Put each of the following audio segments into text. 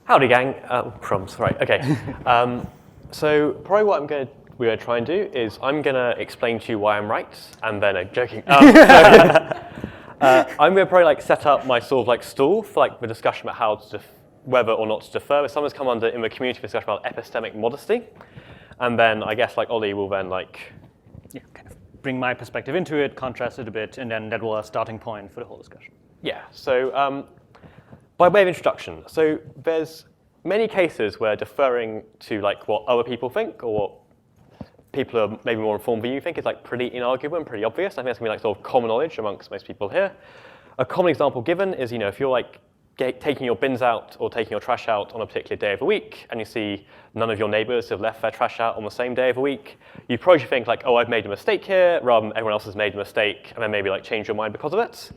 Howdy, gang. Crumbs, right, okay. So probably what we're going to try and do is I'm going to explain to you why I'm right, and then, joking. I'm going to probably set up my sort of stall for the discussion about how to whether or not to defer. If someone's come under in the community for discussion about epistemic modesty, and then I guess Ollie will then kind of bring my perspective into it, contrast it a bit, and then that will be a starting point for the whole discussion. Yeah, so by way of introduction, so there's many cases where deferring to what other people think or what people are maybe more informed than you think is pretty inarguable and pretty obvious. I think that's going to be sort of common knowledge amongst most people here. A common example given is, if you're taking your bins out or taking your trash out on a particular day of the week, and you see none of your neighbors have left their trash out on the same day of the week, you probably should think oh, I've made a mistake here, rather than everyone else has made a mistake, and then maybe change your mind because of it.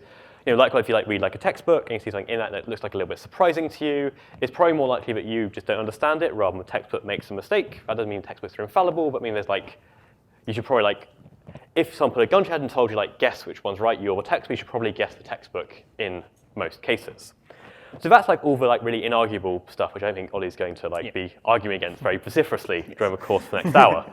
Likewise, if you read a textbook and you see something in that looks a little bit surprising to you, it's probably more likely that you just don't understand it, rather than the textbook makes a mistake. That doesn't mean textbooks are infallible, but there's you should probably if someone put a gun to your head and told you guess which one's right, you or the textbook, you should probably guess the textbook in most cases. So that's all the really inarguable stuff, which I think Ollie's going to be arguing against very vociferously during the course of the next hour.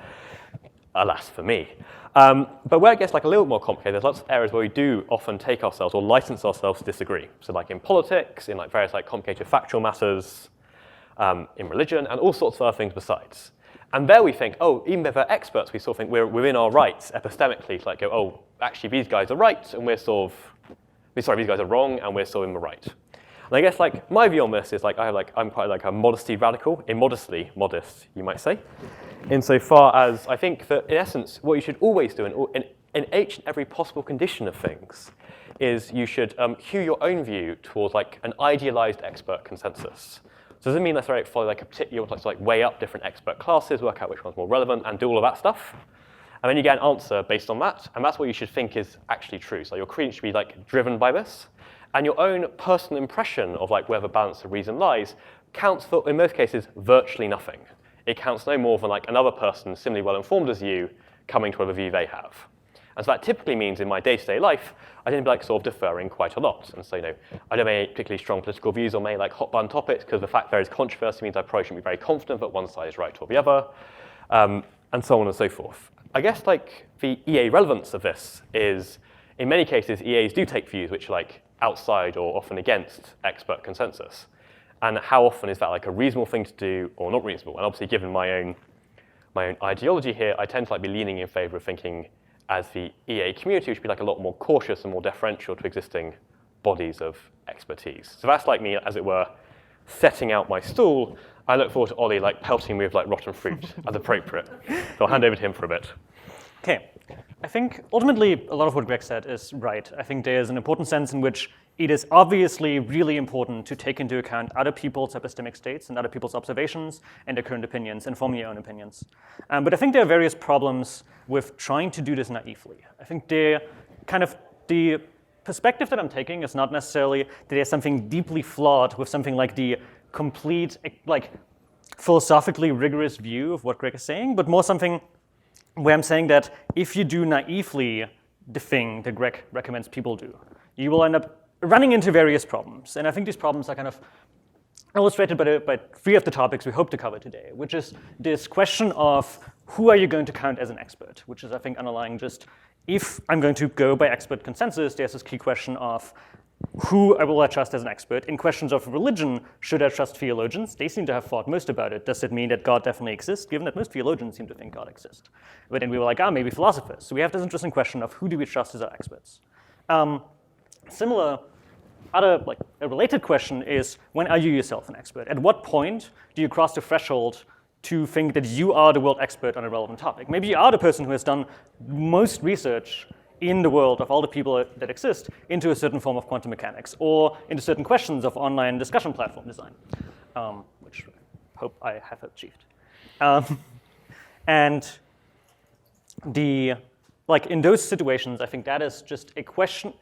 Alas for me. But where it gets a little bit more complicated, there's lots of areas where we do often take ourselves or license ourselves to disagree. So in politics, in various complicated factual matters, in religion, and all sorts of other things besides. And there we think, oh, even if they're experts, we sort of think we're within our rights epistemically to go, oh, actually these guys are right, and these guys are wrong, and we're still in the right. And I guess my view on this is I'm quite a modesty radical, immodestly modest, you might say, insofar as I think that in essence what you should always do in each and every possible condition of things is you should hew your own view towards an idealized expert consensus. So it doesn't mean necessarily follow a particular, you want to weigh up different expert classes, work out which one's more relevant, and do all of that stuff. And then you get an answer based on that, and that's what you should think is actually true. So your credence should be driven by this. And your own personal impression of where the balance of reason lies counts for, in most cases, virtually nothing. It counts no more than another person similarly well informed as you coming to a view they have. And so that typically means in my day-to-day life, I tend to be sort of deferring quite a lot. And so, I don't have any particularly strong political views on many hot-button topics because the fact there is controversy means I probably shouldn't be very confident that one side is right or the other, and so on and so forth. I guess the EA relevance of this is, in many cases, EAs do take views which are outside or often against expert consensus. And how often is that a reasonable thing to do or not reasonable? And obviously, given my own ideology here, I tend to be leaning in favor of thinking as the EA community, which would be a lot more cautious and more deferential to existing bodies of expertise. So that's me, as it were, setting out my stall. I look forward to Ollie pelting me with rotten fruit as appropriate. So I'll hand over to him for a bit. Okay. I think ultimately a lot of what Greg said is right. I think there's an important sense in which it is obviously really important to take into account other people's epistemic states and other people's observations and their current opinions and form your own opinions. But I think there are various problems with trying to do this naively. I think the perspective that I'm taking is not necessarily that there's something deeply flawed with something like the complete, philosophically rigorous view of what Greg is saying, but more something where I'm saying that if you do naively the thing that Greg recommends people do, you will end up running into various problems. And I think these problems are kind of illustrated by three of the topics we hope to cover today, which is this question of who are you going to count as an expert, which is, I think, underlying just if I'm going to go by expert consensus, there's this key question of who will I trust as an expert? In questions of religion, should I trust theologians? They seem to have thought most about it. Does it mean that God definitely exists, given that most theologians seem to think God exists? But then we were maybe philosophers. So we have this interesting question of who do we trust as our experts? A related question is, when are you yourself an expert? At what point do you cross the threshold to think that you are the world expert on a relevant topic? Maybe you are the person who has done most research in the world of all the people that exist into a certain form of quantum mechanics or into certain questions of online discussion platform design, which I hope I have achieved. And in those situations, I think that is just a question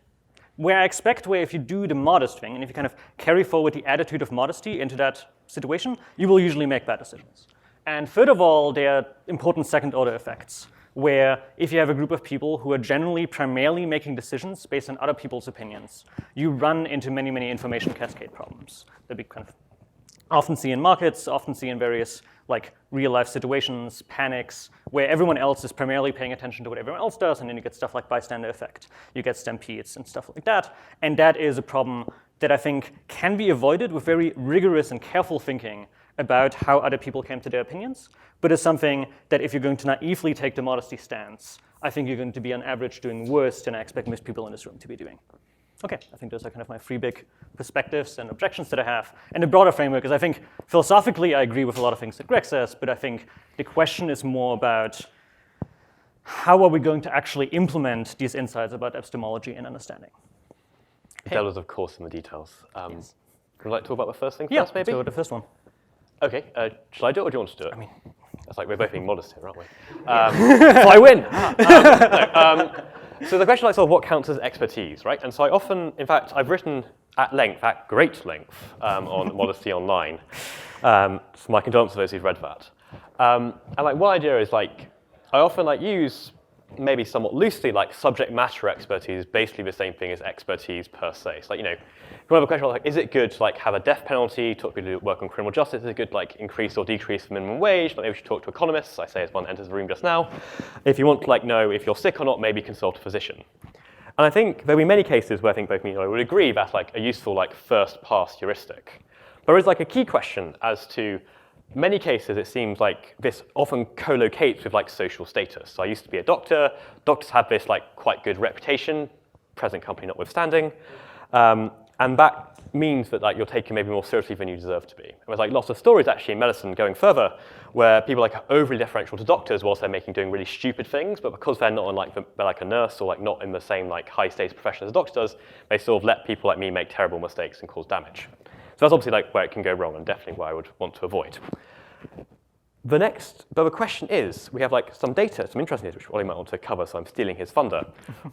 where I expect if you do the modest thing and if you kind of carry forward the attitude of modesty into that situation, you will usually make bad decisions. And third of all, there are important second-order effects, where if you have a group of people who are generally primarily making decisions based on other people's opinions, you run into many, many information cascade problems that we kind of often see in markets, often see in various like real-life situations, panics, where everyone else is primarily paying attention to what everyone else does, and then you get stuff like bystander effect. You get stampedes and stuff like that. And that is a problem that I think can be avoided with very rigorous and careful thinking about how other people came to their opinions, but is something that if you're going to naively take the modesty stance, I think you're going to be on average doing worse than I expect most people in this room to be doing. Okay, I think those are kind of my three big perspectives and objections that I have. And the broader framework is I think philosophically I agree with a lot of things that Greg says, but I think the question is more about how are we going to actually implement these insights about epistemology and understanding? That was, of course, in the details. Yes. Would you like to talk about the first thing Yeah, first, maybe? so the first one. Okay, shall I do it or do you want to do it? I mean, that's like we're both being modest here, aren't we? So I win. So the question is sort of what counts as expertise, right? And so I often, in fact, I've written at length, at great length, on modesty online. So my condolences to those who've read that. And like one idea is like I often like use maybe somewhat loosely like subject matter expertise is basically the same thing as expertise per se. So like, you know, if you have a question like, is it good to like have a death penalty, talk to people who work on criminal justice, is it good to like increase or decrease the minimum wage? Like maybe we should talk to economists, I say as one enters the room just now. If you want to like know if you're sick or not, maybe consult a physician. And I think there'll be many cases where I think both me and I would agree that's like a useful like first pass heuristic. But there is like a key question as to many cases, it seems like this often co-locates with like social status. So I used to be a doctor. Doctors have this like quite good reputation, present company notwithstanding, and that means that like you're taken maybe more seriously than you deserve to be. And there's like lots of stories actually in medicine going further, where people like are overly deferential to doctors whilst they're doing really stupid things, but because they're not on like they're like a nurse or like not in the same like high status profession as a doctor does, they sort of let people like me make terrible mistakes and cause damage. So that's obviously like where it can go wrong and definitely where I would want to avoid. But the question is, we have like some data, some interesting data, which Ollie might want to cover, so I'm stealing his thunder,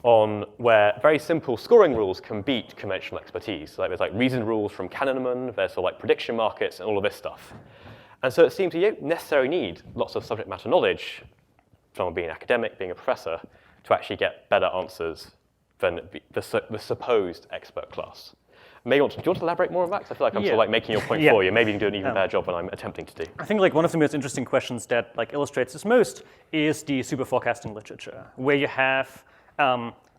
on where very simple scoring rules can beat conventional expertise. So like, there's like reason rules from Kahneman, there's sort of like prediction markets and all of this stuff. And so it seems you don't necessarily need lots of subject matter knowledge, someone being an academic, being a professor, to actually get better answers than the supposed expert class. Maybe do you want to elaborate more on that? Because I feel like I'm sort of like making your point for you. Maybe you can do an even better job than I'm attempting to do. I think like one of the most interesting questions that like illustrates this most is the super forecasting literature, where you have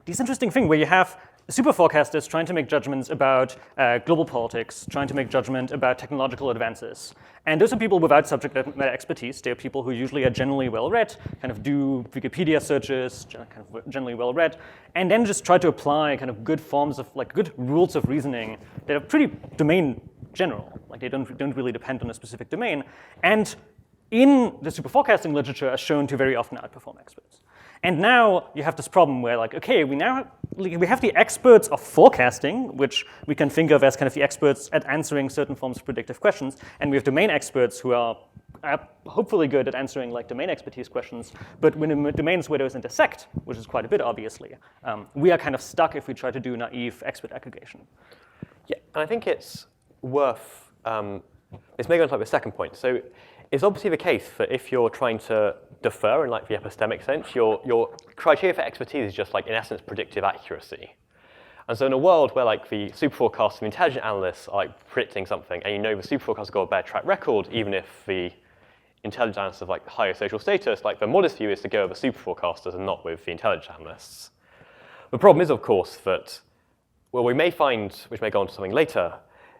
this interesting thing where you have super forecasters trying to make judgments about global politics, trying to make judgment about technological advances. And those are people without subject matter expertise. They're people who usually are generally well-read, kind of do Wikipedia searches, kind of generally well-read, and then just try to apply kind of good forms of, like good rules of reasoning that are pretty domain general. Like they don't really depend on a specific domain. And in the super forecasting literature are shown to very often outperform experts. And now you have this problem where like, okay, we have the experts of forecasting, which we can think of as kind of the experts at answering certain forms of predictive questions, and we have domain experts who are hopefully good at answering like domain expertise questions, but when the domains where those intersect, which is quite a bit obviously, we are kind of stuck if we try to do naive expert aggregation. Yeah, and I think it's worth, it's maybe on like the second point. So it's obviously the case that if you're trying to defer in like the epistemic sense, your criteria for expertise is just like in essence predictive accuracy. And so in a world where like the super forecasters and intelligent analysts are like predicting something, and you know the super forecasters got a bad track record, even if the intelligent analysts have like higher social status, like the modest view is to go with the super forecasters and not with the intelligent analysts. The problem is, of course, that what we may find, which may go on to something later,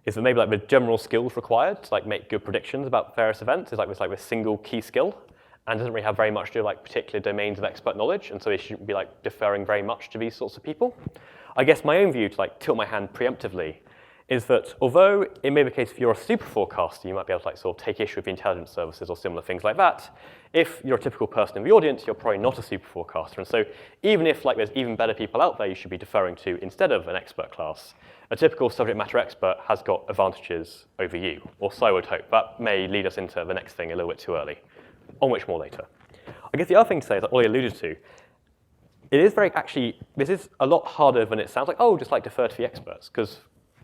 is that maybe like the general skills required to like make good predictions about various events is like this single key skill, and doesn't really have very much to do with like particular domains of expert knowledge, and so they shouldn't be like deferring very much to these sorts of people. I guess my own view, to like tilt my hand preemptively, is that although it may be the case if you're a super forecaster, you might be able to like sort of take issue with the intelligence services or similar things like that. If you're a typical person in the audience, you're probably not a super forecaster, and so even if like there's even better people out there you should be deferring to instead of an expert class, a typical subject matter expert has got advantages over you, or so I would hope. That may lead us into the next thing a little bit too early, on which more later. I guess the other thing to say is that Ollie alluded to, it is this is a lot harder than it sounds like, oh, just like defer to the experts, because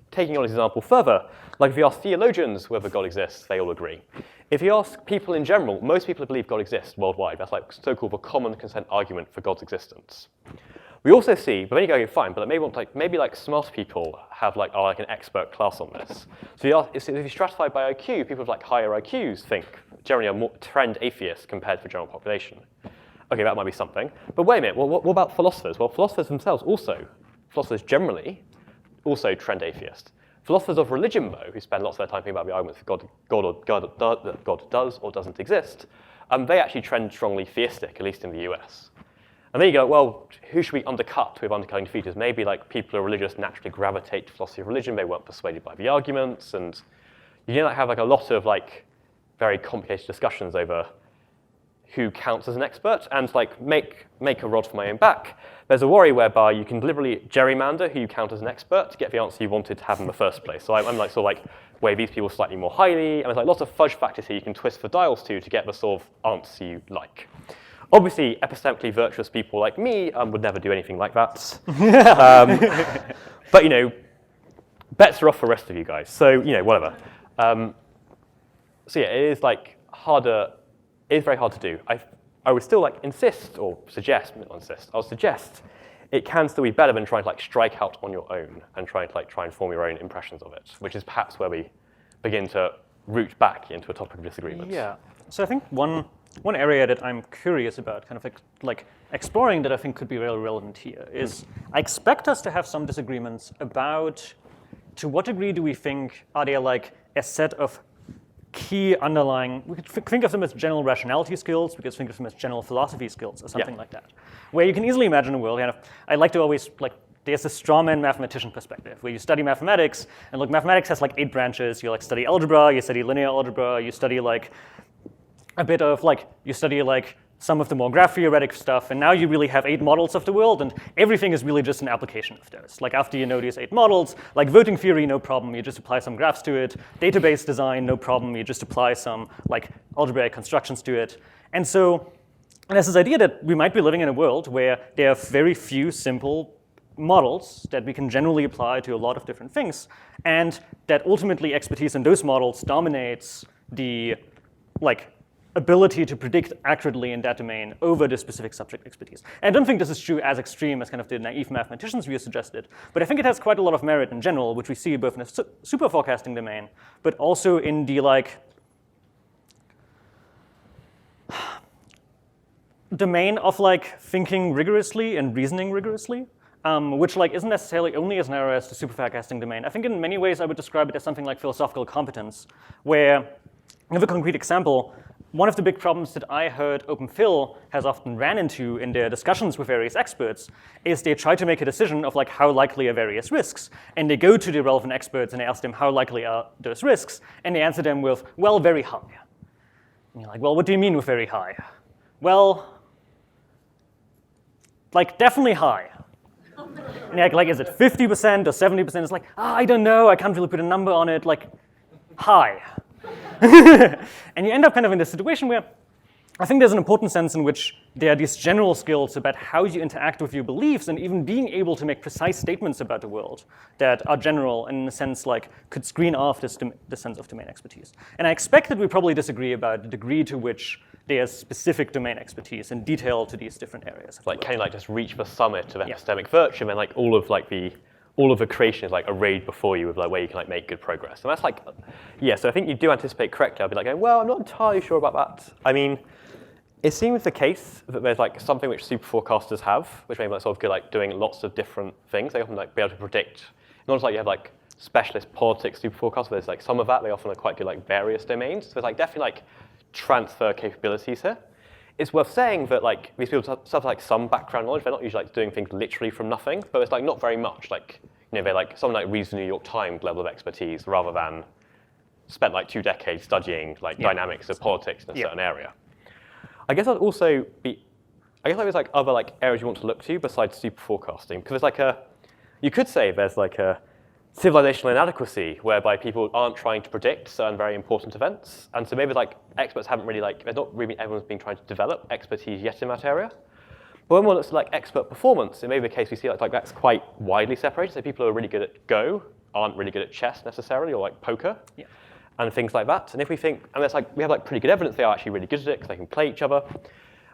taking on his example further, like if you ask theologians whether God exists, they all agree. If you ask people in general, most people believe God exists worldwide. That's like so-called the common consent argument for God's existence. We also see, but then you go, fine, but maybe smart people have are like an expert class on this. So if you stratify by IQ, people with higher IQs generally are more trend atheists compared to the general population. Okay, that might be something. But wait a minute, well, what about philosophers? Well, philosophers generally also trend atheist. Philosophers of religion, though, who spend lots of their time thinking about the arguments that God does or doesn't exist, they actually trend strongly theistic, at least in the US. And then you go, well, who should we undercut with undercutting features? Maybe people who are religious naturally gravitate to philosophy of religion. They weren't persuaded by the arguments. And you can have a lot of very complicated discussions over who counts as an expert and make a rod for my own back. There's a worry whereby you can deliberately gerrymander who you count as an expert to get the answer you wanted to have in the first place. So I'm weigh these people slightly more highly. And there's lots of fudge factors here you can twist the dials to get the sort of answer you like. Obviously, epistemically virtuous people like me would never do anything like that. But, bets are off for the rest of you guys. So, whatever. So yeah, it is harder. It is very hard to do. I would still insist or suggest, not insist, I'll suggest it can still be better than trying to strike out on your own and trying to form your own impressions of it, which is perhaps where we begin to root back into a topic of disagreement. Yeah. So I think one area that I'm curious about, kind of exploring that I think could be really relevant here is I expect us to have some disagreements about to what degree do we think are there a set of key underlying, we could think of them as general rationality skills, we could think of them as general philosophy skills or something like that, where you can easily imagine a world, I like to always, there's a strawman mathematician perspective, where you study mathematics, and mathematics has 8 branches, you study algebra, you study linear algebra, you study a bit of you study some of the more graph theoretic stuff, and now you really have 8 models of the world, and everything is really just an application of those. After you know these 8 models, voting theory, no problem, you just apply some graphs to it. Database design, no problem, you just apply some algebraic constructions to it. And so there's this idea that we might be living in a world where there are very few simple models that we can generally apply to a lot of different things, and that ultimately expertise in those models dominates the ability to predict accurately in that domain over the specific subject expertise. And I don't think this is true as extreme as kind of the naive mathematicians view suggested, but I think it has quite a lot of merit in general, which we see both in the super forecasting domain, but also in the domain of thinking rigorously and reasoning rigorously, which isn't necessarily only as narrow as the super forecasting domain. I think in many ways I would describe it as something like philosophical competence, where, give a concrete example, one of the big problems that I heard OpenPhil has often ran into in their discussions with various experts is they try to make a decision of how likely are various risks. And they go to the relevant experts and they ask them how likely are those risks, and they answer them with, well, very high. And you're well, what do you mean with very high? Well, definitely high. And you're is it 50% or 70%? It's I don't know, I can't really put a number on it, high. And you end up kind of in this situation where I think there's an important sense in which there are these general skills about how you interact with your beliefs and even being able to make precise statements about the world that are general and in a sense could screen off this sense of domain expertise. And I expect that we probably disagree about the degree to which there's specific domain expertise and detail to these different areas. Can you just reach the summit of epistemic virtue and then all of the creation is arrayed before you with where you can make good progress. And that's so I think you do anticipate correctly. I'll be going, well, I'm not entirely sure about that. I mean, it seems the case that there's something which super forecasters have, which maybe sort of good doing lots of different things. They often be able to predict, not just you have specialist politics super forecasters, there's some of that, they often are quite good various domains. So there's definitely transfer capabilities here. It's worth saying that these people have some background knowledge. They're not usually doing things literally from nothing, but it's not very much. They're someone reads the New York Times level of expertise rather than spent 2 decades studying dynamics of politics in a certain area. I guess there's other areas you want to look to besides super forecasting, because there's you could say there's a civilizational inadequacy whereby people aren't trying to predict certain very important events, and so maybe experts haven't really there's not really everyone's been trying to develop expertise yet in that area. But when one looks at expert performance, it may be the case we see that's quite widely separated. So people who are really good at Go aren't really good at chess necessarily, or poker, and things like that. And if we think, and we have pretty good evidence they are actually really good at it because they can play each other.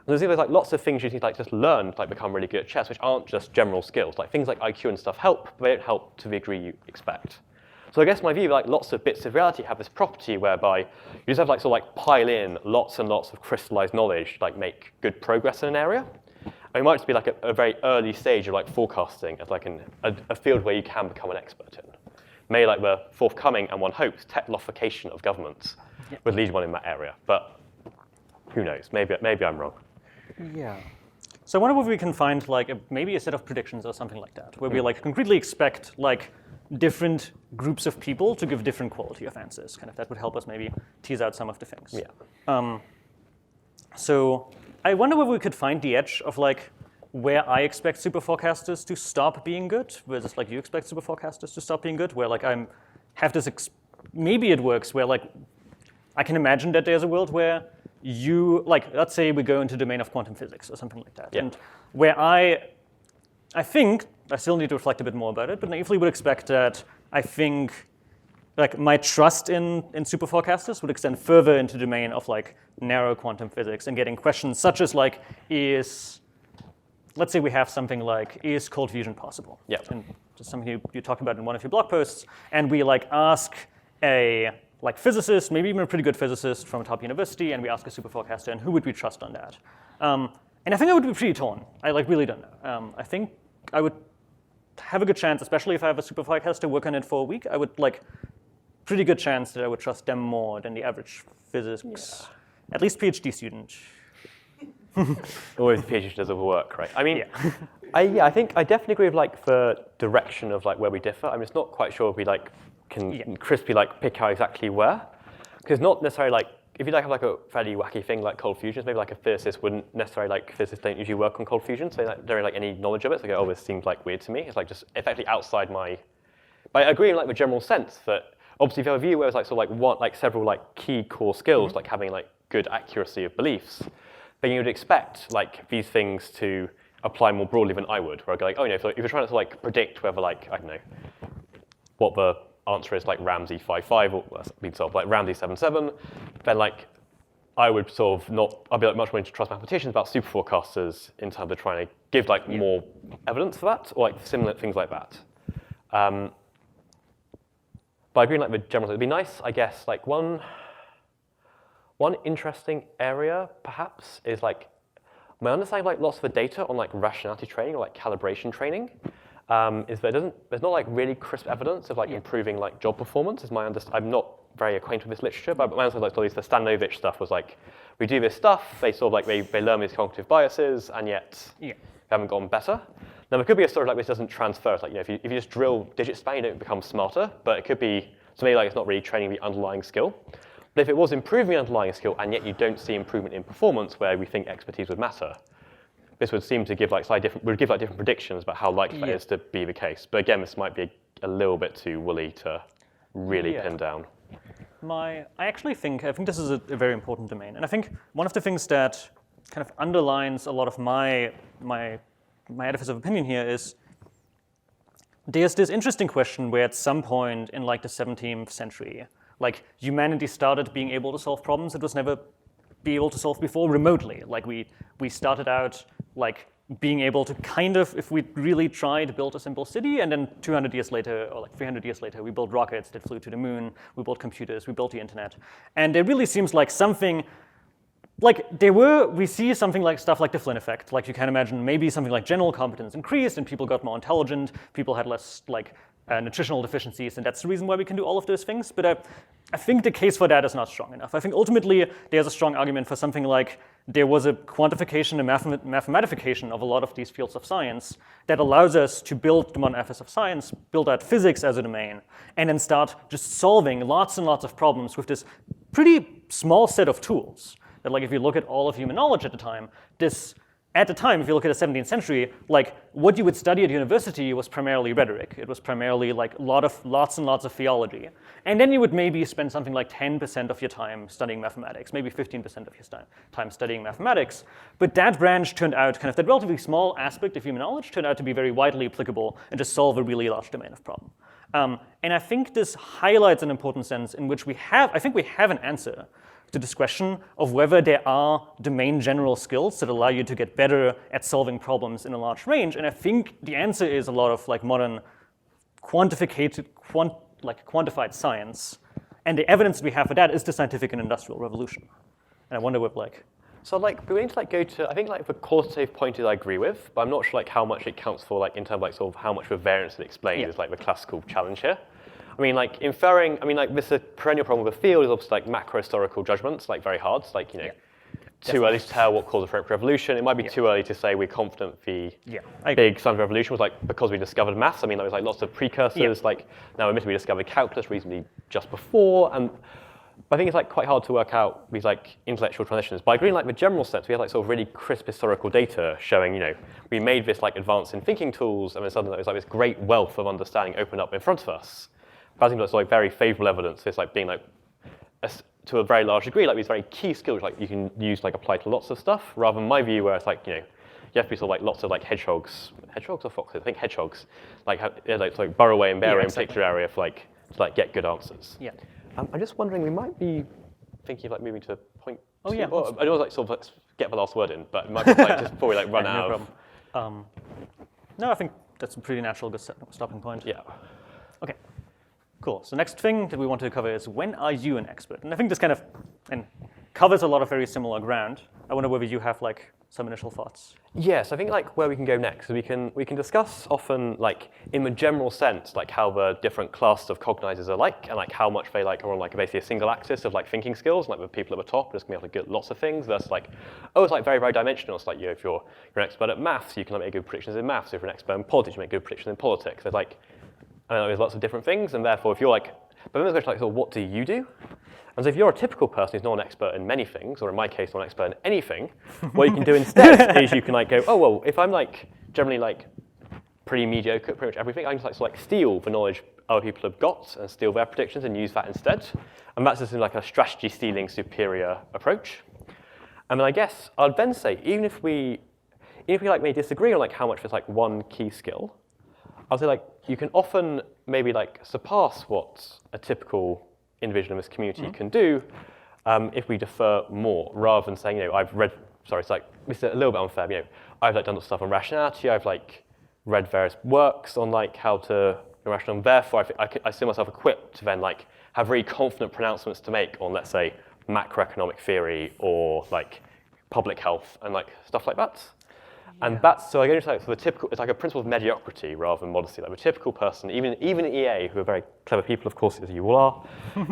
And there's like lots of things you need to like just learn to like become really good at chess, which aren't just general skills. Like things like IQ and stuff help, but they don't help to the degree you expect. So I guess my view, like lots of bits of reality have this property whereby you just have like sort of like pile in lots and lots of crystallized knowledge to like make good progress in an area. And it might just be like a very early stage of like forecasting as like a field where you can become an expert in. Maybe like the forthcoming, and one hopes, technolification of governments would lead one in that area. But who knows? Maybe I'm wrong. Yeah. So I wonder if we can find like maybe a set of predictions or something like that, where we like concretely expect like different groups of people to give different quality of answers. Kind of that would help us maybe tease out some of the things. Yeah. So I wonder whether we could find the edge of like where I expect super forecasters to stop being good, versus like you expect super forecasters to stop being good, where like have this, maybe it works where like I can imagine that there's a world where you, like let's say we go into the domain of quantum physics or something like that, and where I think, I still need to reflect a bit more about it, but naively would expect that I think like my trust in super forecasters would extend further into the domain of like narrow quantum physics and getting questions such as like let's say we have something like, is cold fusion possible? Yeah. And just something you talked about in one of your blog posts, and we like ask a like physicist, maybe even a pretty good physicist from a top university, and we ask a super forecaster, and who would we trust on that? And I think I would be pretty torn. I like really don't know. I think I would have a good chance, especially if I have a super forecaster work on it for a week, I would like pretty good chance that I would trust them more than the average physics, at least PhD student. Always the PhD does all the work, right? I mean, I think I definitely agree with like the direction of like where we differ. I'm just not quite sure if we like can crisply like pick out exactly where, because not necessarily like if you like have like a fairly wacky thing like cold fusion, maybe like a physicist wouldn't necessarily like physicists don't usually work on cold fusion, so they don't really like any knowledge of it. So they go, oh, this seems like weird to me. It's like just effectively outside my. But I agree in like the general sense that obviously if you have a view where it's like sort of like several like key core skills, like having like good accuracy of beliefs, then you would expect like these things to apply more broadly than I would, where I go like, oh, if you're trying to like predict whether like, I don't know, what the answer is like Ramsey 5.5 or that's been solved, like Ramsey 7.7, then like I would sort of not, I'd be like much more into trust mathematicians about super forecasters in terms of trying to give like more evidence for that, or like similar things like that. But I agree in like the general, it'd be nice, I guess, like one interesting area, perhaps, is like my understanding of like lots of the data on like rationality training or like calibration training is that there's not like really crisp evidence of like improving like job performance. Is my I'm not very acquainted with this literature, but my understanding like the Stanovich stuff was like we do this stuff, they sort of like they learn these cognitive biases, and yet they haven't gotten better. Now there could be a story like this doesn't transfer. It's like if you just drill digit span, you don't become smarter, but it could be so maybe like it's not really training the underlying skill. But if it was improving the underlying skill, and yet you don't see improvement in performance where we think expertise would matter, this would seem to give like different predictions about how likely that is to be the case. But again, this might be a little bit too woolly to really pin down. I think this is a very important domain, and I think one of the things that kind of underlines a lot of my edifice of opinion here is there's this interesting question where at some point in like the 17th century, like humanity started being able to solve problems it was never be able to solve before remotely. Like we started out like being able to kind of, if we really tried, build a simple city, and then 200 years later, or like 300 years later, we built rockets that flew to the moon, we built computers, we built the internet. And it really seems like something, like we see something like stuff like the Flynn effect. Like you can imagine maybe something like general competence increased and people got more intelligent, people had less like nutritional deficiencies, and that's the reason why we can do all of those things. But I think the case for that is not strong enough. I think ultimately there's a strong argument for something like there was a quantification and mathematification of a lot of these fields of science that allows us to build the modern ethics of science, build out physics as a domain, and then start just solving lots and lots of problems with this pretty small set of tools. That like if you look at all of human knowledge at the time, if you look at the 17th century, like what you would study at university was primarily rhetoric. It was primarily like lots and lots of theology. And then you would maybe spend something like 10% of your time studying mathematics, maybe 15% of your time studying mathematics. But that branch turned out, kind of that relatively small aspect of human knowledge turned out to be very widely applicable and to solve a really large domain of problem. And I think this highlights an important sense in which I think we have an answer to this question of whether there are domain general skills that allow you to get better at solving problems in a large range. And I think the answer is a lot of like modern quantified science. And the evidence we have for that is the scientific and industrial revolution. And I wonder what So like, we need to like go to, I think like the qualitative pointers I agree with, but I'm not sure like how much it counts for like in terms of like sort of how much the variance it explains is like the classical challenge here. I mean like inferring, I mean like this is a perennial problem with the field is obviously like macro historical judgments, like very hard. It's like, you know, too early to tell what caused the French Revolution. It might be too early to say we're confident the big scientific revolution was like because we discovered maths. I mean there was like lots of precursors, like now admittedly we discovered calculus reasonably just before, and I think it's like quite hard to work out these like intellectual transitions. But I agree in like the general sense, we have like sort of really crisp historical data showing, you know, we made this like advance in thinking tools, and then suddenly there's like this great wealth of understanding opened up in front of us. But I think that's like very favorable evidence. It's like being like, to a very large degree, like these very key skills like you can use like apply to lots of stuff, rather than my view where it's like, you know, you have to be sort of like lots of like hedgehogs or foxes? I think hedgehogs, like burrow away and bury in a particular area for like to like get good answers. Yeah. I'm just wondering, we might be thinking of like moving to point two. Yeah. I don't like sort of let's get the last word in, but it might be like just before we like run out of. No, I think that's a pretty natural good stopping point. Yeah. Okay. Cool. So next thing that we want to cover is when are you an expert? And I think this kind of covers a lot of very similar ground. I wonder whether you have like some initial thoughts. Yes, I think like where we can go next is we can discuss often like in the general sense like how the different classes of cognizers are like and like how much they like are on like basically a single axis of like thinking skills. Like the people at the top are just gonna be able to get lots of things versus like it's like very, very dimensional. It's like if you're an expert at maths, you can make good predictions in maths. If you're an expert in politics, you make good predictions in politics. There's like there's lots of different things, and therefore if you're like, but then there's a question like, so what do you do? And so if you're a typical person who's not an expert in many things, or in my case, not an expert in anything, what you can do instead is you can like go, oh, well, if I'm like generally like pretty mediocre at pretty much everything, I can just like steal the knowledge other people have got and steal their predictions and use that instead. And that's just like a strategy stealing superior approach. And then I guess I'd then say, even if we like may disagree on like how much there's like one key skill, I'll say like you can often maybe like surpass what a typical individual in this community can do if we defer more, rather than saying, you know, I've read, sorry, it's like, this is a little bit unfair, you know, I've like done stuff on rationality, I've like read various works on like how to be rational, and therefore I see myself equipped to then like have very confident pronouncements to make on, let's say, macroeconomic theory or like public health and like stuff like that. And that's, so I get into like, so the typical, it's like a principle of mediocrity rather than modesty. Like the typical person, even in EA, who are very clever people, of course, as you all are,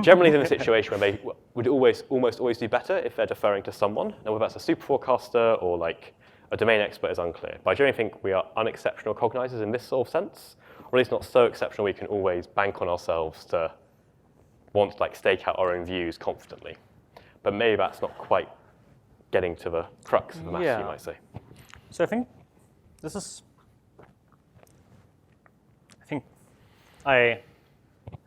generally in a situation where they would almost always do better if they're deferring to someone. Now, whether that's a super forecaster or like a domain expert is unclear. But I generally think we are unexceptional cognizers in this sort of sense, or at least not so exceptional we can always bank on ourselves to want to like stake out our own views confidently. But maybe that's not quite getting to the crux of the matter, you might say. So I think this is, I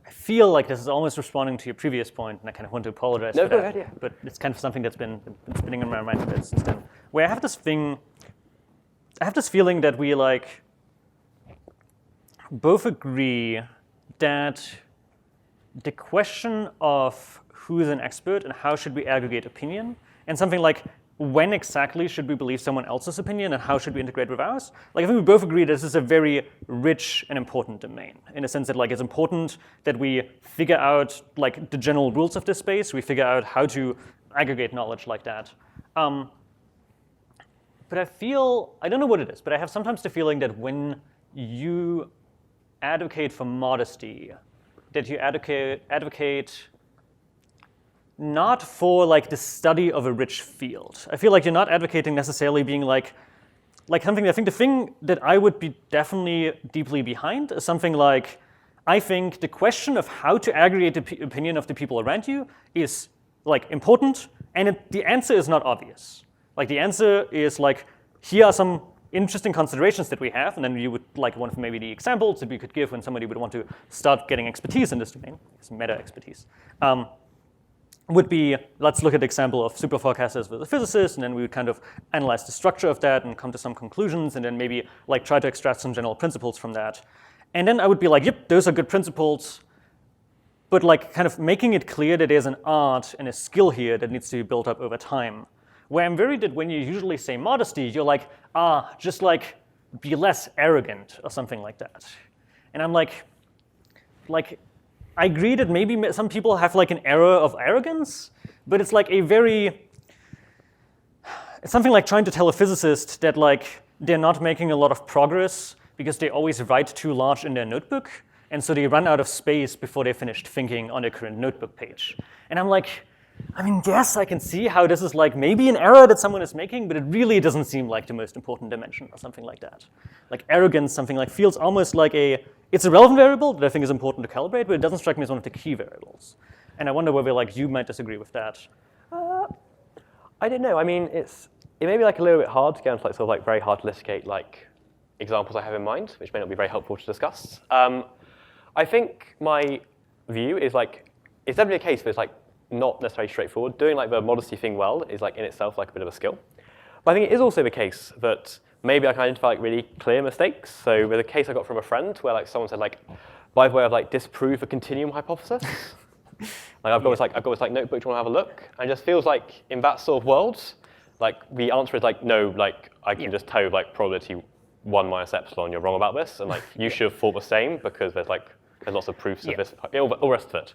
feel like this is almost responding to your previous point, and I kind of want to apologize for that. Go ahead, yeah. But it's kind of something that's been spinning in my mind a bit since then. Where I have this feeling that we like both agree that the question of who is an expert and how should we aggregate opinion, and something like when exactly should we believe someone else's opinion and how should we integrate with ours? Like I think we both agree this is a very rich and important domain in the sense that like it's important that we figure out like the general rules of this space, we figure out how to aggregate knowledge like that. But I don't know what it is, but I have sometimes the feeling that when you advocate for modesty, that you advocate not for like the study of a rich field. I feel like you're not advocating necessarily being like something. I think the thing that I would be definitely deeply behind is something like, I think the question of how to aggregate the opinion of the people around you is like important, and the answer is not obvious. Like the answer is like, here are some interesting considerations that we have, and then you would like one of maybe the examples that we could give when somebody would want to start getting expertise in this domain, some meta expertise. Would be, let's look at the example of super forecasters with a physicist, and then we would kind of analyze the structure of that and come to some conclusions, and then maybe like try to extract some general principles from that. And then I would be like, yep, those are good principles, but like kind of making it clear that there's an art and a skill here that needs to be built up over time. Where I'm worried that when you usually say modesty, you're like, just like be less arrogant or something like that. And I'm like, I agree that maybe some people have like an era of arrogance, but it's like it's something like trying to tell a physicist that like they're not making a lot of progress because they always write too large in their notebook, and so they run out of space before they finished thinking on their current notebook page. And I'm like, I mean, yes, I can see how this is like maybe an error that someone is making, but it really doesn't seem like the most important dimension or something like that. Like arrogance, something like feels almost like it's a relevant variable that I think is important to calibrate, but it doesn't strike me as one of the key variables. And I wonder whether like you might disagree with that. I don't know. I mean, it may be like a little bit hard to get into like sort of like very hard to litigate like examples I have in mind, which may not be very helpful to discuss. I think my view is like it's definitely a case where it's like not necessarily straightforward. Doing like the modesty thing well is like in itself like a bit of a skill. But I think it is also the case that maybe I can identify like really clear mistakes. So with a case I got from a friend where like someone said like, by the way, I've like disproved the continuum hypothesis. Like I've got this like notebook, do you want to have a look? And it just feels like in that sort of world, like the answer is like no, like I can just tell you like probability 1 minus epsilon, you're wrong about this, and like you should have thought the same because there's lots of proofs of this, all the rest of it.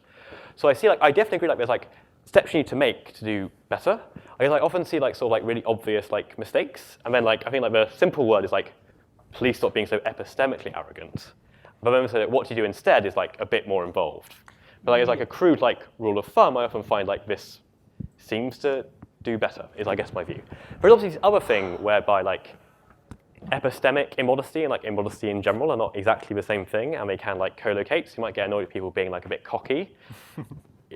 So I see like I definitely agree like there's like steps you need to make to do better. I like often see like sort of like really obvious like mistakes, and then like I think like the simple word is like please stop being so epistemically arrogant. But then so like, what to do instead is like a bit more involved. But like, as like a crude like rule of thumb, I often find like this seems to do better, is I guess my view. But obviously this other thing whereby like epistemic immodesty and like immodesty in general are not exactly the same thing, and they can like co-locate. So you might get annoyed with people being like a bit cocky.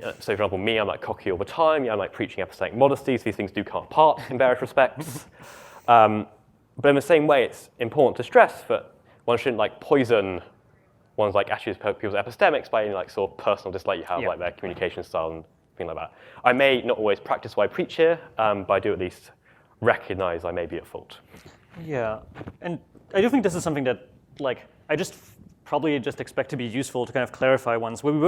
So for example, me, I'm like cocky all the time. I'm like preaching epistemic modesty, so these things do come apart in various respects. But in the same way, it's important to stress that one shouldn't like poison one's like attitudes of people's epistemics by any like sort of personal dislike you have, like their communication style and things like that. I may not always practice what I preach here, but I do at least recognize I may be at fault. Yeah, and I do think this is something that like I probably expect to be useful to kind of clarify ones where we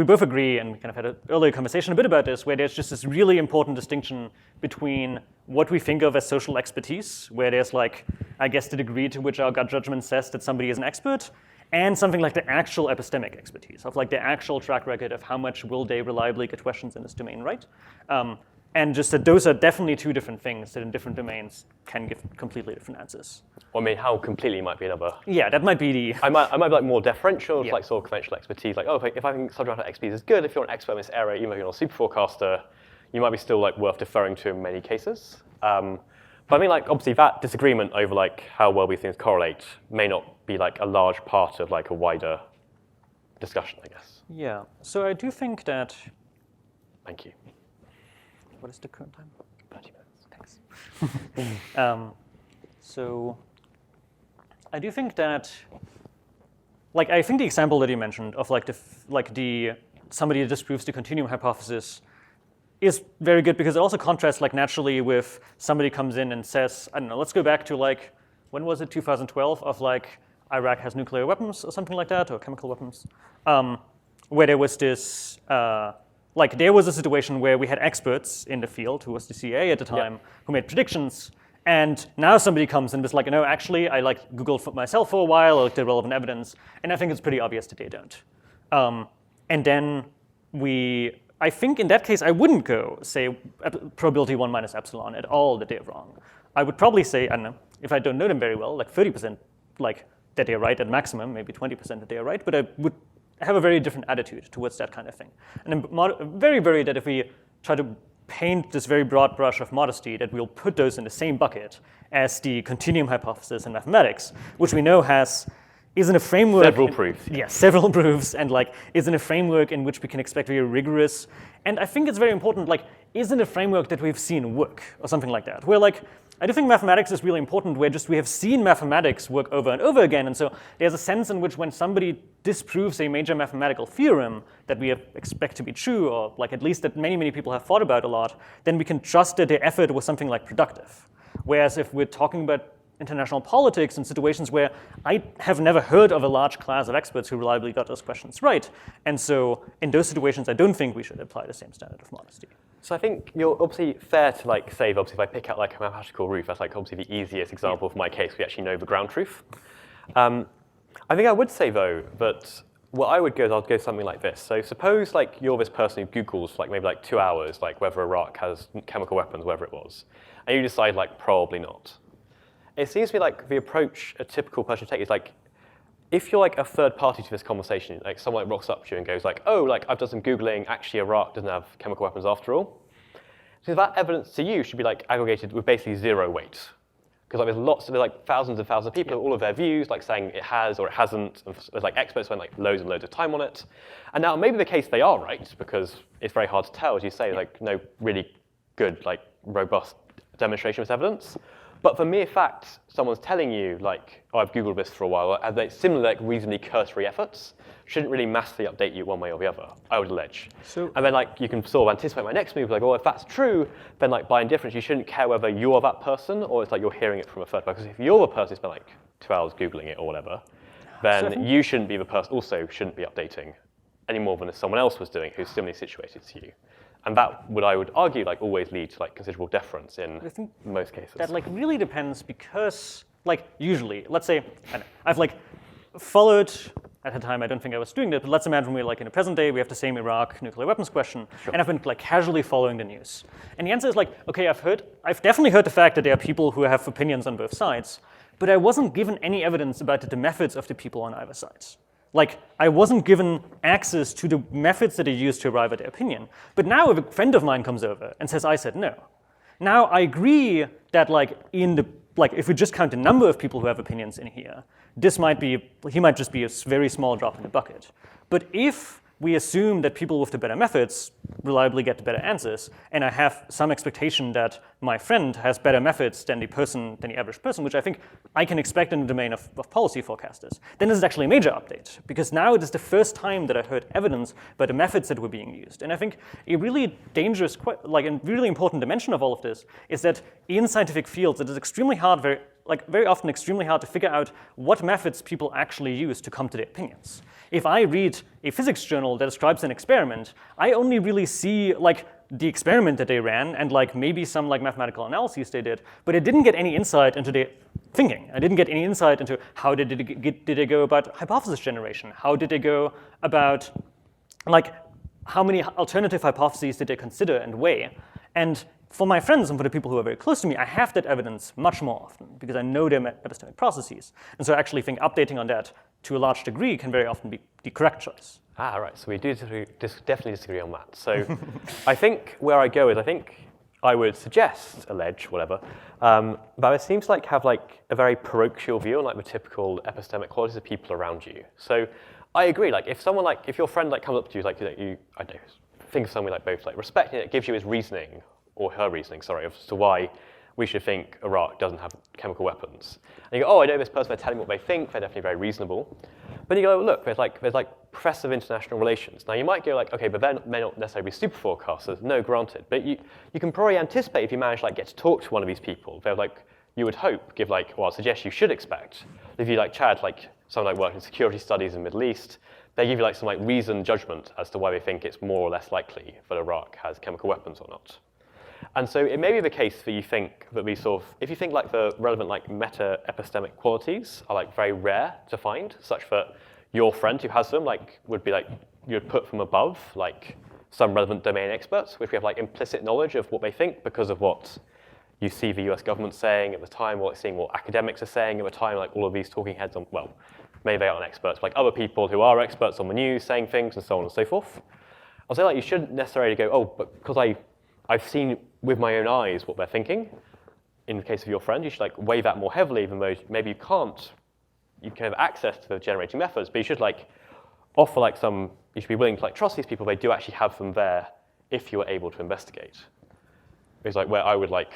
both agree and kind of had an earlier conversation a bit about this, where there's just this really important distinction between what we think of as social expertise, where there's like, I guess, the degree to which our gut judgment says that somebody is an expert, and something like the actual epistemic expertise, of like the actual track record of how much will they reliably get questions in this domain right. And just that those are definitely two different things that in different domains can give completely different answers. Well, I mean, how completely might be another. Yeah, that might be the. I might be like more deferential, like sort of conventional expertise. Like, if I think subject matter expertise is good, if you're an expert in this area, even if you're not a super forecaster, you might be still like worth deferring to in many cases. But I mean, like obviously that disagreement over like how well these things correlate may not be like a large part of like a wider discussion, I guess. Yeah. So I do think that. Thank you. What is the current time? 30 minutes. Thanks. So I do think that, like, I think the example that you mentioned of like somebody that disproves the continuum hypothesis is very good because it also contrasts like naturally with somebody comes in and says, I don't know, let's go back to like, when was it, 2012, of like Iraq has nuclear weapons or something like that, or chemical weapons, where there was this. There was a situation where we had experts in the field, who was the CIA at the time, who made predictions, and now somebody comes and was like, no, actually, I like Googled for myself for a while, I looked at relevant evidence, and I think it's pretty obvious that they don't. And then I think in that case, I wouldn't go say probability 1 minus epsilon at all that they're wrong. I would probably say, I don't know, if I don't know them very well, like 30% like that they're right at maximum, maybe 20% that they are right, but I would have a very different attitude towards that kind of thing. And I'm very worried that if we try to paint this very broad brush of modesty, that we'll put those in the same bucket as the continuum hypothesis in mathematics, which we know is in a framework. Several proofs. Yeah, several proofs, and like is in a framework in which we can expect very rigorous. And I think it's very important, like, is in a framework that we've seen work, or something like that. Where like, I do think mathematics is really important, where just we have seen mathematics work over and over again, and so there's a sense in which when somebody disproves a major mathematical theorem that we expect to be true, or like at least that many people have thought about a lot, then we can trust that their effort was something like productive. Whereas if we're talking about international politics in situations where I have never heard of a large class of experts who reliably got those questions right. And so in those situations, I don't think we should apply the same standard of modesty. So I think you're obviously fair to like say, obviously, if I pick out like a mathematical roof, that's like obviously the easiest example for my case. We actually know the ground truth. I think I would say though that what I would go is I'd go something like this. So suppose like you're this person who Googles like maybe like 2 hours, like whether Iraq has chemical weapons, whatever it was, and you decide like probably not. It seems to me like the approach a typical person take is like, if you're like a third party to this conversation, like someone like rocks up to you and goes like, oh, like I've done some Googling, actually Iraq doesn't have chemical weapons after all. So that evidence to you should be like aggregated with basically zero weight. Because like there's like thousands and thousands of people, all of their views, like saying it has or it hasn't. And there's like experts spend like loads and loads of time on it. And now maybe the case they are right, because it's very hard to tell, as you say, like no really good, like robust demonstration of this evidence. But for mere fact, someone's telling you, like, oh, I've Googled this for a while, and they similar, like, reasonably cursory efforts shouldn't really massively update you one way or the other, I would allege. And then, like, you can sort of anticipate my next move, like, oh, if that's true, then, like, by indifference, you shouldn't care whether you're that person or it's like you're hearing it from a third person. Because if you're the person who spent, like, 2 hours Googling it or whatever, then you shouldn't be the person, also shouldn't be updating any more than if someone else was doing who's similarly situated to you. And that would, I would argue, like always lead to like considerable deference in most cases. That like really depends because, like usually, let's say, I've like followed, at the time I don't think I was doing that, but let's imagine we're like in the present day, we have the same Iraq nuclear weapons question, and I've been like casually following the news. And the answer is like, okay, I've definitely heard the fact that there are people who have opinions on both sides, but I wasn't given any evidence about the methods of the people on either sides. Like, I wasn't given access to the methods that they used to arrive at their opinion. But now if a friend of mine comes over and says, I said no, now I agree that like if we just count the number of people who have opinions in here, he might just be a very small drop in the bucket. But if we assume that people with the better methods reliably get the better answers, and I have some expectation that my friend has better methods than the average person, which I think I can expect in the domain of policy forecasters, then this is actually a major update, because now it is the first time that I heard evidence about the methods that were being used. And I think a really dangerous, and really important dimension of all of this is that in scientific fields, it is extremely hard, very often extremely hard to figure out what methods people actually use to come to their opinions. If I read a physics journal that describes an experiment, I only really see like the experiment that they ran and like maybe some like mathematical analyses they did, but I didn't get any insight into their thinking. I didn't get any insight into how did they go about hypothesis generation? How did they go about like how many alternative hypotheses did they consider and weigh? And for my friends and for the people who are very close to me, I have that evidence much more often because I know their epistemic processes. And so I actually think updating on that to a large degree can very often be the correct choice. Ah, right. So we do definitely disagree on that. So I think where I go is I think I would suggest, allege, whatever, that it seems like have like a very parochial view on like the typical epistemic qualities of people around you. So I agree. Like if someone like if your friend like comes up to you like you I don't know, think of something like both like respecting it gives you his reasoning or her reasoning, sorry, as to why we should think Iraq doesn't have chemical weapons. And you go, oh, I know this person, they're telling me what they think, they're definitely very reasonable. But you go, look, there's like professor of international relations. Now you might go like, okay, but they may not necessarily be super forecasters. No, granted. But you can probably anticipate if you manage to like get to talk to one of these people, they're like, you would hope, give like, well, I suggest you should expect. If you like chat, like someone like working in security studies in the Middle East, they give you like some like reasoned judgment as to why they think it's more or less likely that Iraq has chemical weapons or not. And so it may be the case that you think that if you think like the relevant like meta-epistemic qualities are like very rare to find, such that your friend who has them like would be like, you'd put them above like some relevant domain experts, which we have like implicit knowledge of what they think because of what you see the US government saying at the time, or seeing what academics are saying at the time, like all of these talking heads on, well, maybe they aren't experts, but like other people who are experts on the news saying things and so on and so forth. I'll say like you shouldn't necessarily go, oh, but because I've seen with my own eyes what they're thinking. In the case of your friend, you should like weigh that more heavily, even though maybe you can have access to the generating methods, but you should like offer like you should be willing to like trust these people. They do actually have them there if you are able to investigate. It's like where I would like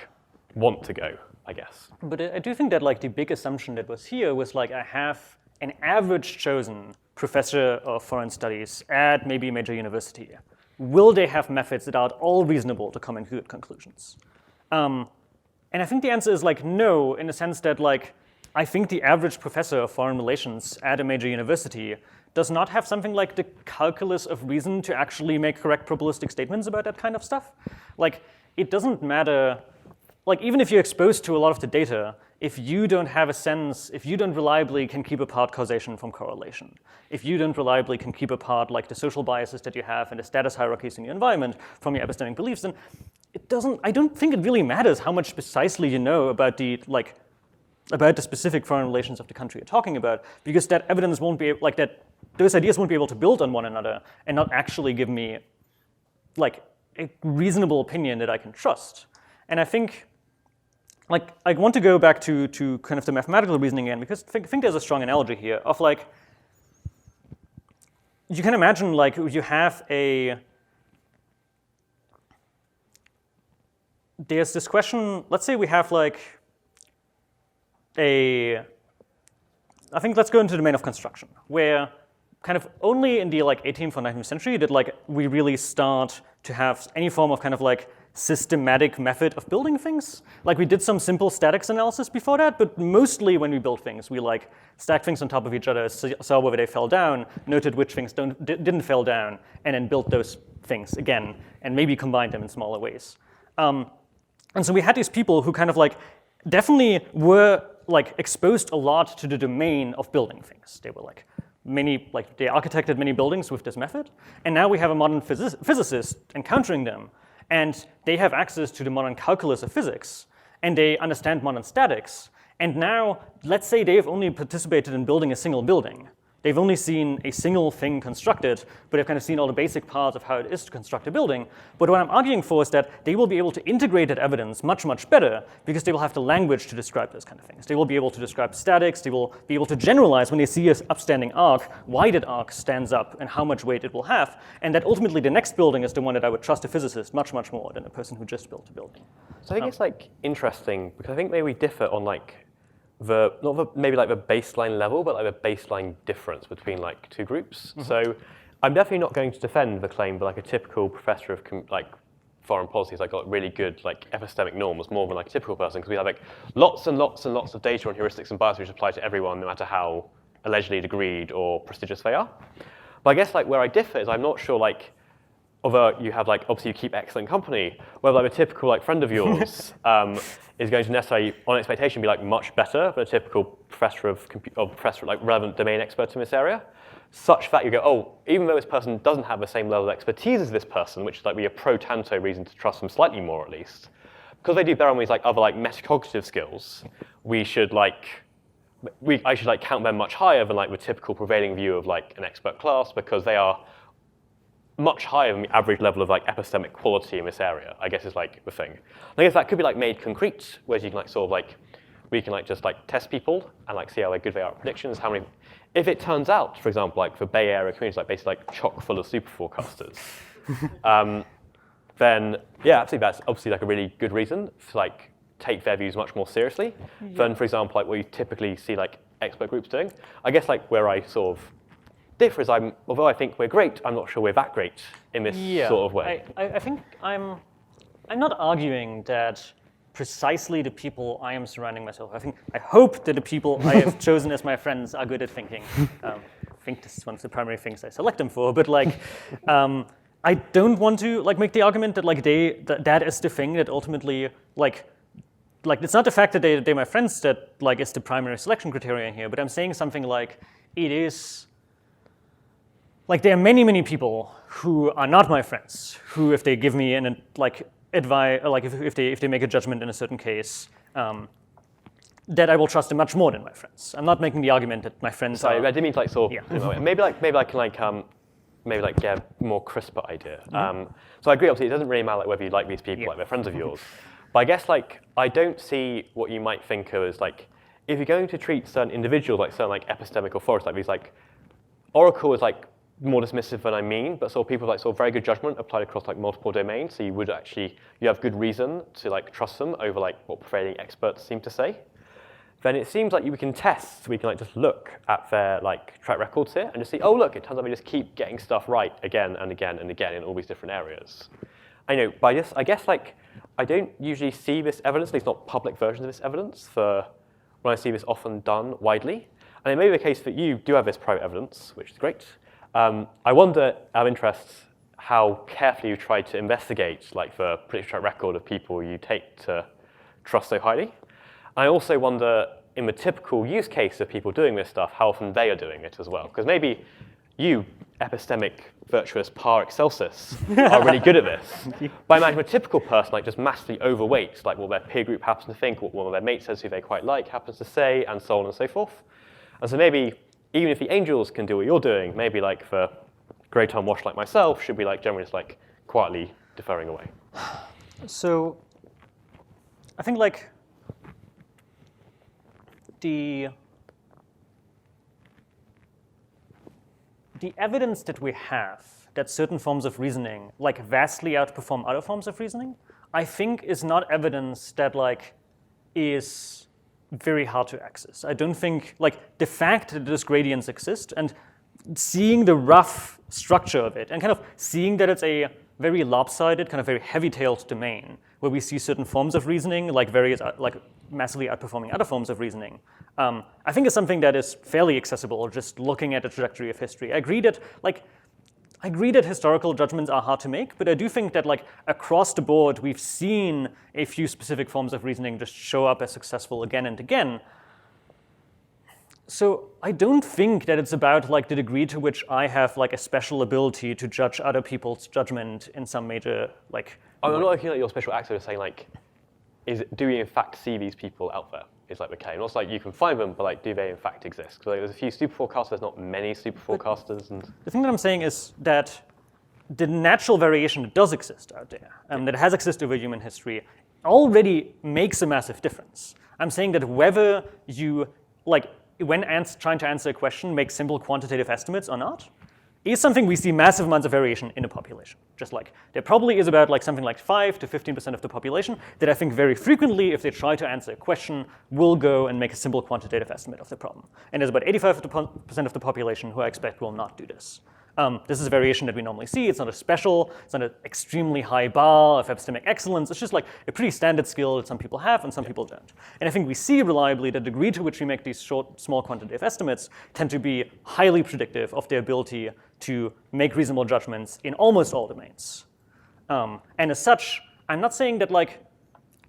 want to go, I guess. But I do think that like the big assumption that was here was like I have an average chosen professor of foreign studies at maybe a major university. Will they have methods that are all reasonable to come in good conclusions? And I think the answer is like no, in the sense that like I think the average professor of foreign relations at a major university does not have something like the calculus of reason to actually make correct probabilistic statements about that kind of stuff. Like, it doesn't matter, like even if you're exposed to a lot of the data, if you don't have a sense, if you don't reliably can keep apart causation from correlation, if you don't reliably can keep apart like the social biases that you have and the status hierarchies in your environment from your epistemic beliefs, then it doesn't, I don't think it really matters how much precisely you know about the specific foreign relations of the country you're talking about, because that evidence won't be like that. Those ideas won't be able to build on one another and not actually give me like a reasonable opinion that I can trust. And I think, like, I want to go back to kind of the mathematical reasoning again, because I think there's a strong analogy here of like, you can imagine like you have there's this question, let's say we have like I think let's go into the domain of construction, where kind of only in the like 18th or 19th century did like we really start to have any form of kind of like systematic method of building things. Like we did some simple statics analysis before that, but mostly when we built things, we like stacked things on top of each other, saw whether they fell down, noted which things didn't fall down, and then built those things again, and maybe combined them in smaller ways. And so we had these people who kind of like definitely were like exposed a lot to the domain of building things. They were like they architected many buildings with this method, and now we have a modern physicist encountering them, and they have access to the modern calculus of physics, and they understand modern statics, and now let's say they've only participated in building a single building. They've only seen a single thing constructed, but they've kind of seen all the basic parts of how it is to construct a building. But what I'm arguing for is that they will be able to integrate that evidence much, much better because they will have the language to describe those kind of things. They will be able to describe statics. They will be able to generalize when they see an upstanding arc, why that arc stands up and how much weight it will have. And that ultimately the next building is the one that I would trust a physicist much, much more than a person who just built a building. So I think it's like interesting because I think maybe we differ on like maybe like the baseline level, but like the baseline difference between like two groups. Mm-hmm. So I'm definitely not going to defend the claim that like a typical professor of like foreign policy has like got really good like epistemic norms more than like a typical person, because we have like lots and lots and lots of data on heuristics and biases which apply to everyone, no matter how allegedly degreed or prestigious they are. But I guess like where I differ is I'm not sure like, although you have like, obviously you keep excellent company, whether like a typical like friend of yours is going to necessarily, on expectation, be like much better than a typical professor of professor like relevant domain experts in this area, such that you go, oh, even though this person doesn't have the same level of expertise as this person, which is like be a pro tanto reason to trust them slightly more at least, because they do better on these like other like metacognitive skills, I should like count them much higher than like the typical prevailing view of like an expert class, because they are much higher than the average level of like epistemic quality in this area, I guess is like the thing. I guess that could be like made concrete, whereas you can like sort of like, we can like just like test people and like see how like, good they are at predictions, how many, if it turns out, for example, like the Bay Area community is like basically like chock full of super forecasters, then yeah, absolutely that's obviously like a really good reason to like take their views much more seriously than, for example, like what you typically see like expert groups doing. I guess like where I sort of differ is although I think we're great, I'm not sure we're that great in this sort of way. I think I'm not arguing that precisely the people I am surrounding myself. I hope that the people I have chosen as my friends are good at thinking. I think this is one of the primary things I select them for. But like, I don't want to like make the argument that like that is the thing that ultimately like it's not the fact that they're my friends that like is the primary selection criterion here. But I'm saying something like it is. Like there are many, many people who are not my friends, who if they give me an like advice, like if they make a judgment in a certain case, that I will trust them much more than my friends. I'm not making the argument that my friends Sorry, are. I didn't mean to like sort of, maybe I can get a more crisper idea. Mm-hmm. So I agree, obviously it doesn't really matter like whether you like these people, like they're friends of yours. But I guess like I don't see what you might think of as like, if you're going to treat certain individuals like certain like epistemic authorities, like these like, Oracle is like more dismissive than I mean, but sort of people with like sort of very good judgment applied across like multiple domains, so you have good reason to like trust them over like what prevailing experts seem to say. Then it seems like we can test, we can like just look at their like track records here and just see, oh look, it turns out we just keep getting stuff right again and again and again in all these different areas. I know, but I guess like I don't usually see this evidence, at least not public versions of this evidence, for when I see this often done widely. And it may be the case that you do have this private evidence, which is great. I wonder, out of interest, how carefully you try to investigate like the predictive track record of people you take to trust so highly. I also wonder, in the typical use case of people doing this stuff, how often they are doing it as well. Because maybe you, epistemic virtuous par excelsis, are really good at this. But I imagine a typical person like just massively overweight, like what their peer group happens to think, what one of their mates says who they quite like happens to say, and so on and so forth. And so maybe, even if the angels can do what you're doing, maybe like for grey time wash like myself should be like generally just like quietly deferring away. So I think like the evidence that we have that certain forms of reasoning like vastly outperform other forms of reasoning, I think is not evidence that like is very hard to access. I don't think like the fact that those gradients exist and seeing the rough structure of it and kind of seeing that it's a very lopsided, kind of very heavy-tailed domain where we see certain forms of reasoning like various like massively outperforming other forms of reasoning, I think is something that is fairly accessible just looking at the trajectory of history. I agree that historical judgments are hard to make, but I do think that like across the board we've seen a few specific forms of reasoning just show up as successful again and again. So I don't think that it's about like the degree to which I have like a special ability to judge other people's judgment in some major like. I'm not looking at your special actor saying like, do we in fact see these people out there? Is like the claim. Not like you can find them, but like do they in fact exist? Because like, there's a few super forecasters, there's not many super forecasters. And the thing that I'm saying is that the natural variation that does exist out there, that has existed over human history, already makes a massive difference. I'm saying that whether you like when trying to answer a question, make simple quantitative estimates or not, is something we see massive amounts of variation in a population. Just like there probably is about like something like 5 to 15% of the population that I think very frequently, if they try to answer a question, will go and make a simple quantitative estimate of the problem. And there's about 85% of the population who I expect will not do this. This is a variation that we normally see. It's not a special, it's not an extremely high bar of epistemic excellence. It's just like a pretty standard skill that some people have and some people don't. And I think we see reliably the degree to which we make these short, small quantitative estimates tend to be highly predictive of their ability to make reasonable judgments in almost all domains. And as such, I'm not saying that like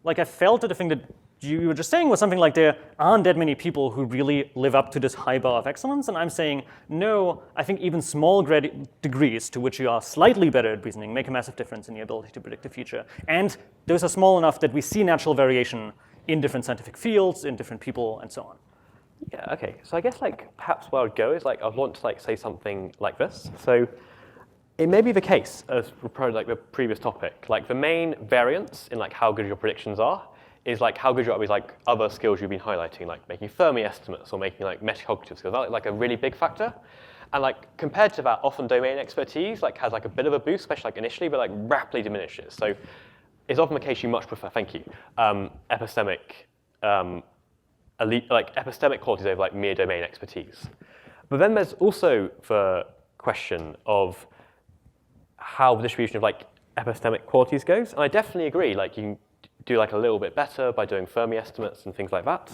I felt that the thing that you were just saying was something like there aren't that many people who really live up to this high bar of excellence, and I'm saying, no, I think even small degrees to which you are slightly better at reasoning make a massive difference in your ability to predict the future. And those are small enough that we see natural variation in different scientific fields, in different people, and so on. Yeah, okay. So I guess like perhaps where I would go is like I'd want to like say something like this. So it may be the case, as probably like the previous topic, like the main variance in like how good your predictions are is like how good you are with like other skills you've been highlighting, like making Fermi estimates or making like metacognitive skills. That's like a really big factor. And like compared to that, often domain expertise like has like a bit of a boost, especially like initially, but like rapidly diminishes. So it's often the case you much prefer, thank you, epistemic elite, like epistemic qualities over like mere domain expertise. But then there's also the question of how the distribution of like epistemic qualities goes. And I definitely agree, like you can do like a little bit better by doing Fermi estimates and things like that.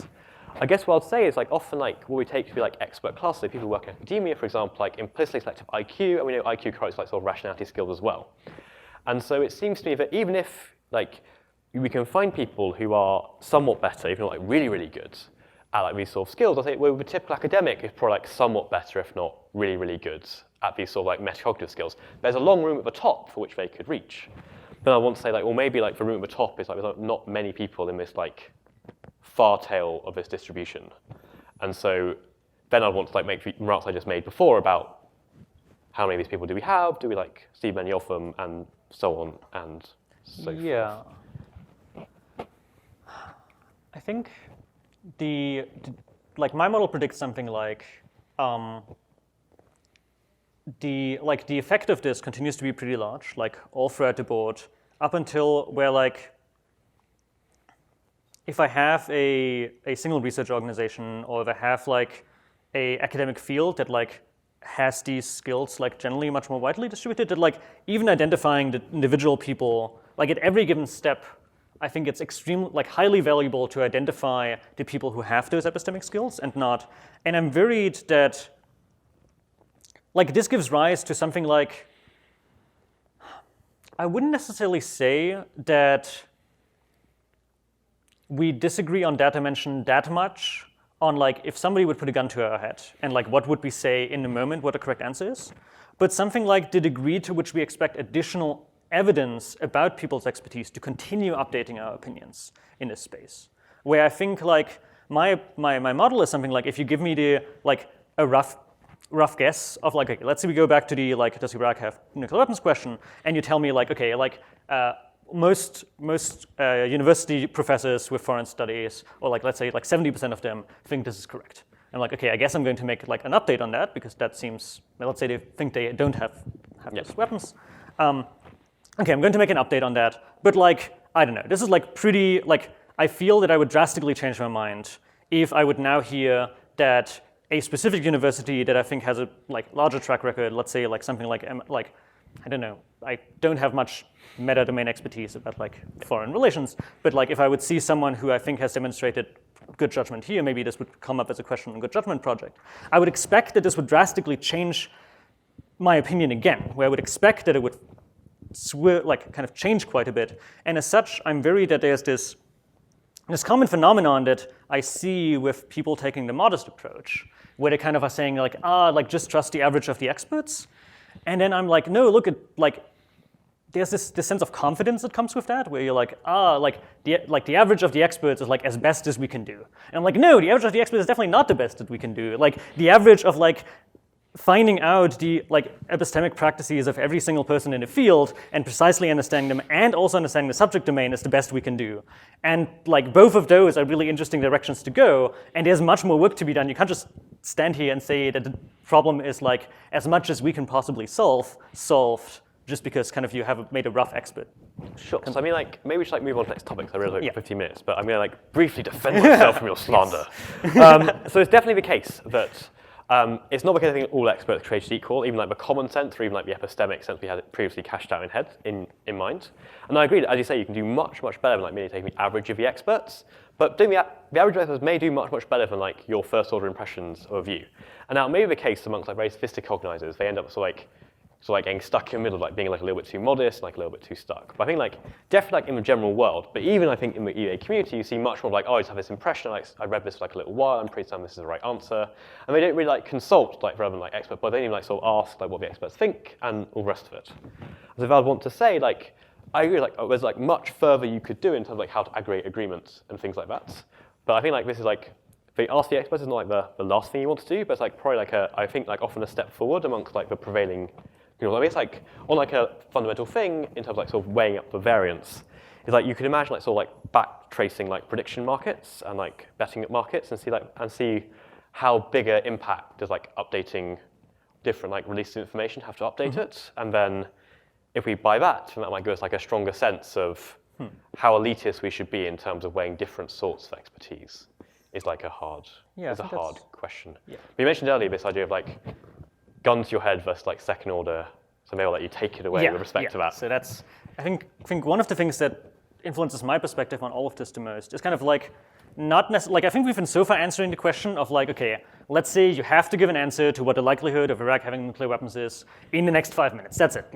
I guess what I'd say is like often like what we take to be like expert classes, so people who work in academia, for example, like implicitly selective IQ, and we know IQ correlates like sort of rationality skills as well. And so it seems to me that even if like we can find people who are somewhat better, even like really, really good at like these sort of skills, I think well, the typical academic is probably like somewhat better, if not really, really good at these sort of like metacognitive skills. There's a long room at the top for which they could reach. Then I want to say like, well, maybe like the room at the top is like there's not many people in this like far tail of this distribution. And so then I'd want to like make the remarks I just made before about how many of these people do we have, do we like see many of them, and so on and so forth. Yeah. I think like my model predicts something like the effect of this continues to be pretty large, like all throughout the board, up until where like if I have a single research organization, or if I have like a academic field that like has these skills like generally much more widely distributed, that like even identifying the individual people, like at every given step, I think it's highly valuable to identify the people who have those epistemic skills and not. And I'm worried that this gives rise to something like, I wouldn't necessarily say that we disagree on that dimension that much on if somebody would put a gun to our head and what would we say in the moment, what the correct answer is, but something like the degree to which we expect additional evidence about people's expertise to continue updating our opinions in this space. Where I think my model is something if you give me a rough guess of okay, let's say we go back to the does Iraq have nuclear weapons question, and you tell me most university professors with foreign studies, or let's say 70% of them think this is correct. I'm okay, I guess I'm going to make an update on that because that seems, let's say they think they don't have those weapons. Okay, I'm going to make an update on that, but I don't know, this is pretty, I feel that I would drastically change my mind if I would now hear that a specific university that I think has a larger track record, let's say something I don't know, I don't have much meta-domain expertise about foreign relations, but if I would see someone who I think has demonstrated good judgment here, maybe this would come up as a question on good judgment project. I would expect that this would drastically change my opinion again, where I would expect that it would kind of change quite a bit. And as such, I'm worried that there's this common phenomenon that I see with people taking the modest approach, where they kind of are saying just trust the average of the experts. And then I'm no, look at there's this sense of confidence that comes with that, where you're the average of the experts is as best as we can do. And I'm no, the average of the experts is definitely not the best that we can do. The average of finding out the epistemic practices of every single person in the field and precisely understanding them and also understanding the subject domain is the best we can do. And both of those are really interesting directions to go, and there's much more work to be done. You can't just stand here and say that the problem is as much as we can possibly solved just because kind of you have made a rough expert. Sure. So I mean, maybe we should move on to the next topic. So I realize 15 minutes, but I'm going to briefly defend myself from your slander. So it's definitely the case that it's not because I think all experts are created equal, even the common sense or even the epistemic sense we had previously cashed out in mind. And I agree that, as you say, you can do much, much better than merely taking the average of the experts. But doing the average of experts may do much, much better than your first order impressions of a view. And now it may be the case amongst very sophisticated cognizers, they end up getting stuck in the middle, being a little bit too modest, a little bit too stuck. But I think definitely in the general world, but even I think in the EA community, you see much more oh, I just have this impression, I read this for a little while, I'm pretty certain this is the right answer. And they don't really consult rather than expert, but they don't even sort of ask what the experts think and all the rest of it. So if I would want to say I agree there's much further you could do in terms of how to aggregate agreements and things like that. But I think this is they ask the experts is not the last thing you want to do, but it's probably I think often a step forward amongst the prevailing. I mean, it's on a fundamental thing in terms of sort of weighing up the variance. Is you could imagine sort of back tracing prediction markets and betting markets and see how bigger impact does updating different releases of information have to update it, and then if we buy that, then that might give us a stronger sense of how elitist we should be in terms of weighing different sorts of expertise. Is a hard question. Yeah. But you mentioned earlier this idea of gun to your head versus second order, so maybe I'll let you take it away with respect to that. So that's, I think one of the things that influences my perspective on all of this the most is kind of not necessarily, I think we've been so far answering the question of okay, let's say you have to give an answer to what the likelihood of Iraq having nuclear weapons is in the next 5 minutes. That's it.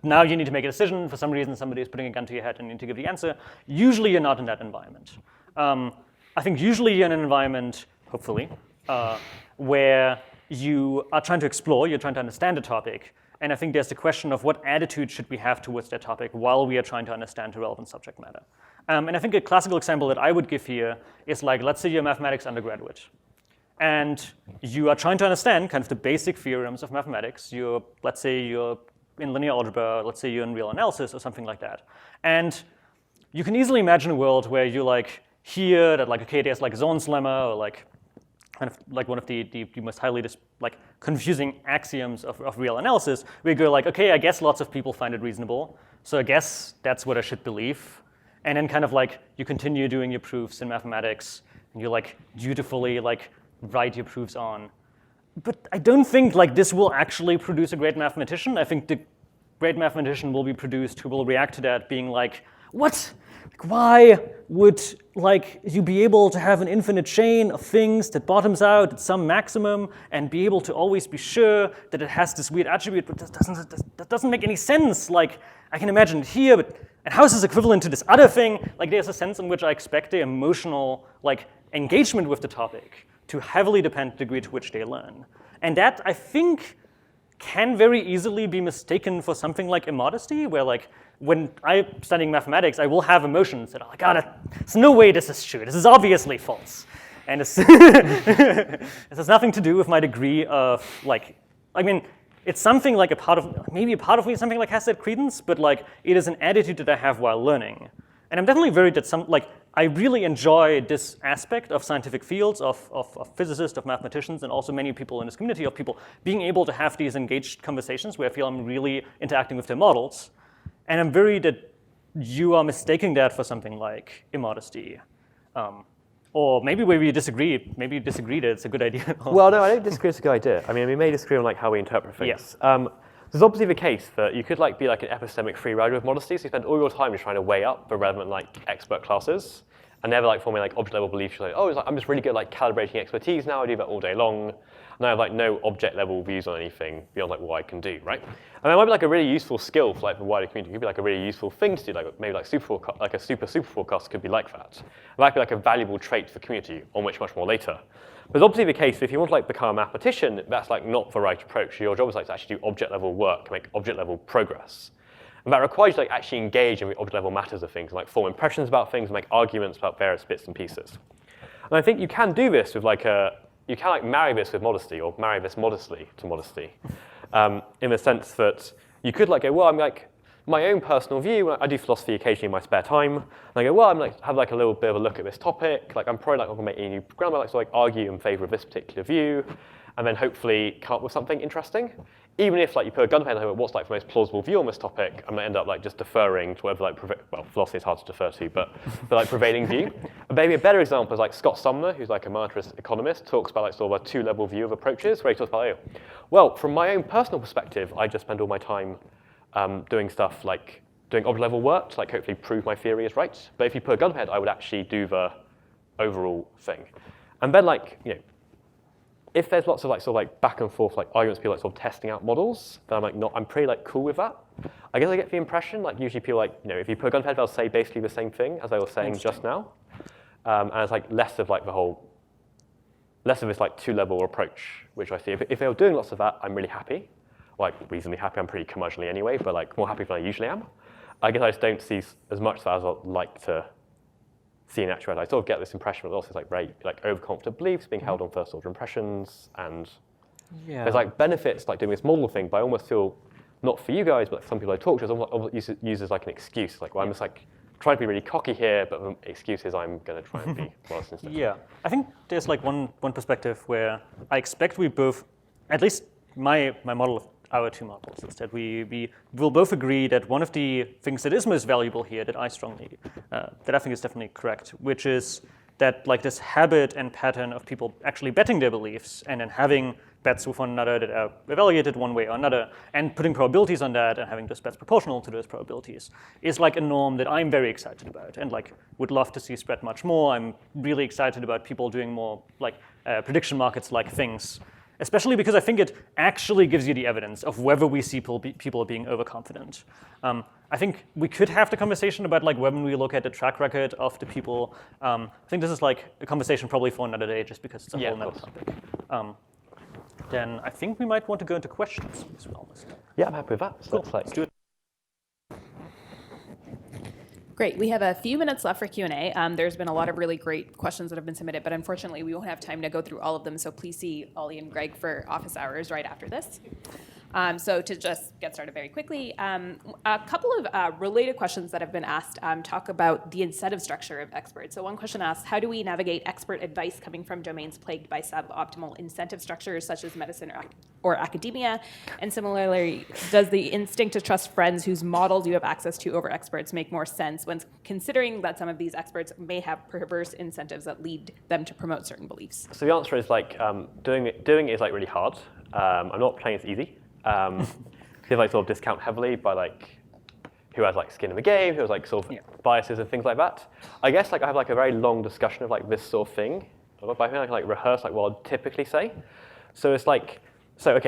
Now you need to make a decision. For some reason, somebody is putting a gun to your head and you need to give the answer. Usually you're not in that environment. I think usually you're in an environment, hopefully, where you are trying to explore, you're trying to understand the topic, and I think there's the question of what attitude should we have towards that topic while we are trying to understand the relevant subject matter. And I think a classical example that I would give here is let's say you're a mathematics undergraduate, and you are trying to understand kind of the basic theorems of mathematics. Let's say you're in linear algebra, let's say you're in real analysis or something like that. And you can easily imagine a world where you hear that okay, there's Zorn's lemma, or kind of one of the most highly confusing axioms of real analysis, where you go okay, I guess lots of people find it reasonable, so I guess that's what I should believe. And then kind of you continue doing your proofs in mathematics, and you dutifully write your proofs on. But I don't think this will actually produce a great mathematician. I think the great mathematician will be produced who will react to that being what? Like, why would you be able to have an infinite chain of things that bottoms out at some maximum and be able to always be sure that it has this weird attribute, but that doesn't make any sense. Like, I can imagine it here, but and how is this equivalent to this other thing? Like, there's a sense in which I expect the emotional engagement with the topic to heavily depend on the degree to which they learn. And that, I think, can very easily be mistaken for something like immodesty, where when I'm studying mathematics, I will have emotions that are like, there's no way this is true. This is obviously false. And this has nothing to do with my degree of it's something like maybe a part of me, something like has that credence, but it is an attitude that I have while learning. And I'm definitely worried that I really enjoy this aspect of scientific fields, of physicists, of mathematicians, and also many people in this community of people being able to have these engaged conversations where I feel I'm really interacting with their models. And I'm worried that you are mistaking that for something like immodesty. Or maybe where we disagree, maybe you disagree that it's a good idea. Well, no, I don't disagree it's a good idea. I mean, we may disagree on how we interpret things. Yeah. There's obviously the case that you could be an epistemic free rider with modesty, so you spend all your time just trying to weigh up the relevant expert classes, and never forming object level beliefs. You're I'm just really good at calibrating expertise now. I do that all day long, and I have no object level views on anything beyond what I can do, right? And that might be a really useful skill for the wider community. It could be a really useful thing to do. Maybe a super forecast could be like that. It might be a valuable trait for the community, on which much more later. But it's obviously the case if you want to become a mathematician, that's not the right approach. Your job is to actually do object level work, make object level progress. And that requires you to actually engage in the object level matters of things, and form impressions about things, and make arguments about various bits and pieces. And I think you can do this with you can marry this with modesty, or marry this modestly to modesty, in the sense that you could go, well, I'm my own personal view. I do philosophy occasionally in my spare time. And I go, well, I'm have a little bit of a look at this topic. I'm probably not going to make any new ground, but argue in favor of this particular view, and then hopefully come up with something interesting. Even if you put a gun to head, what's the most plausible view on this topic, I'm going to end up just deferring to whatever philosophy is hard to defer to, but prevailing view. And maybe a better example is Scott Sumner, who's a monetarist economist, talks about a two-level view of approaches, where he talks about, well, from my own personal perspective, I just spend all my time doing stuff doing object level work to hopefully prove my theory is right. But if you put a gun to head, I would actually do the overall thing. And then if there's lots of back and forth arguments, people testing out models, then I'm pretty cool with that. I guess I get the impression usually people if you put a gun to head, they'll say basically the same thing as I was saying just now, and it's less of less of this two-level approach, which I see. If they were doing lots of that, I'm really happy, reasonably happy. I'm pretty curmudgeonly anyway, but more happy than I usually am. I guess I just don't see as much of that as I'd like to see in actuality. I sort of get this impression, but also very overconfident beliefs being held on first-order impressions, and there's benefits doing this model thing. But I almost feel, not for you guys, but some people I talk to, it's almost used as an excuse. I'm just trying to be really cocky here, but the excuse is I'm going to try and be modest instead. Yeah, I think there's one perspective where I expect we both, at least my model of our two models, is that we will both agree that one of the things that is most valuable here, that I strongly, that I think is definitely correct, which is that this habit and pattern of people actually betting their beliefs and then having bets with one another that are evaluated one way or another, and putting probabilities on that and having those bets proportional to those probabilities is a norm that I'm very excited about and would love to see spread much more. I'm really excited about people doing more prediction markets things. Especially because I think it actually gives you the evidence of whether we see people being overconfident. I think we could have the conversation about when we look at the track record of the people. I think this is a conversation probably for another day, just because it's a whole other topic. Then I think we might want to go into questions as well. Yeah, I'm happy with that. So cool. Let's do it. Great. We have a few minutes left for Q&A. There's been a lot of really great questions that have been submitted, but unfortunately we won't have time to go through all of them, so please see Ollie and Greg for office hours right after this. So to just get started very quickly, a couple of related questions that have been asked talk about the incentive structure of experts. So one question asks, how do we navigate expert advice coming from domains plagued by suboptimal incentive structures such as medicine or academia? And similarly, does the instinct to trust friends whose models you have access to over experts make more sense when considering that some of these experts may have perverse incentives that lead them to promote certain beliefs? So the answer is doing it is really hard. I'm not saying it's easy. Because I sort of discount heavily by who has like skin in the game, who has like sort of biases and things like that. I guess like I have like a very long discussion of like this sort of thing, but I think I can like rehearse like what I'd typically say. So it's like, so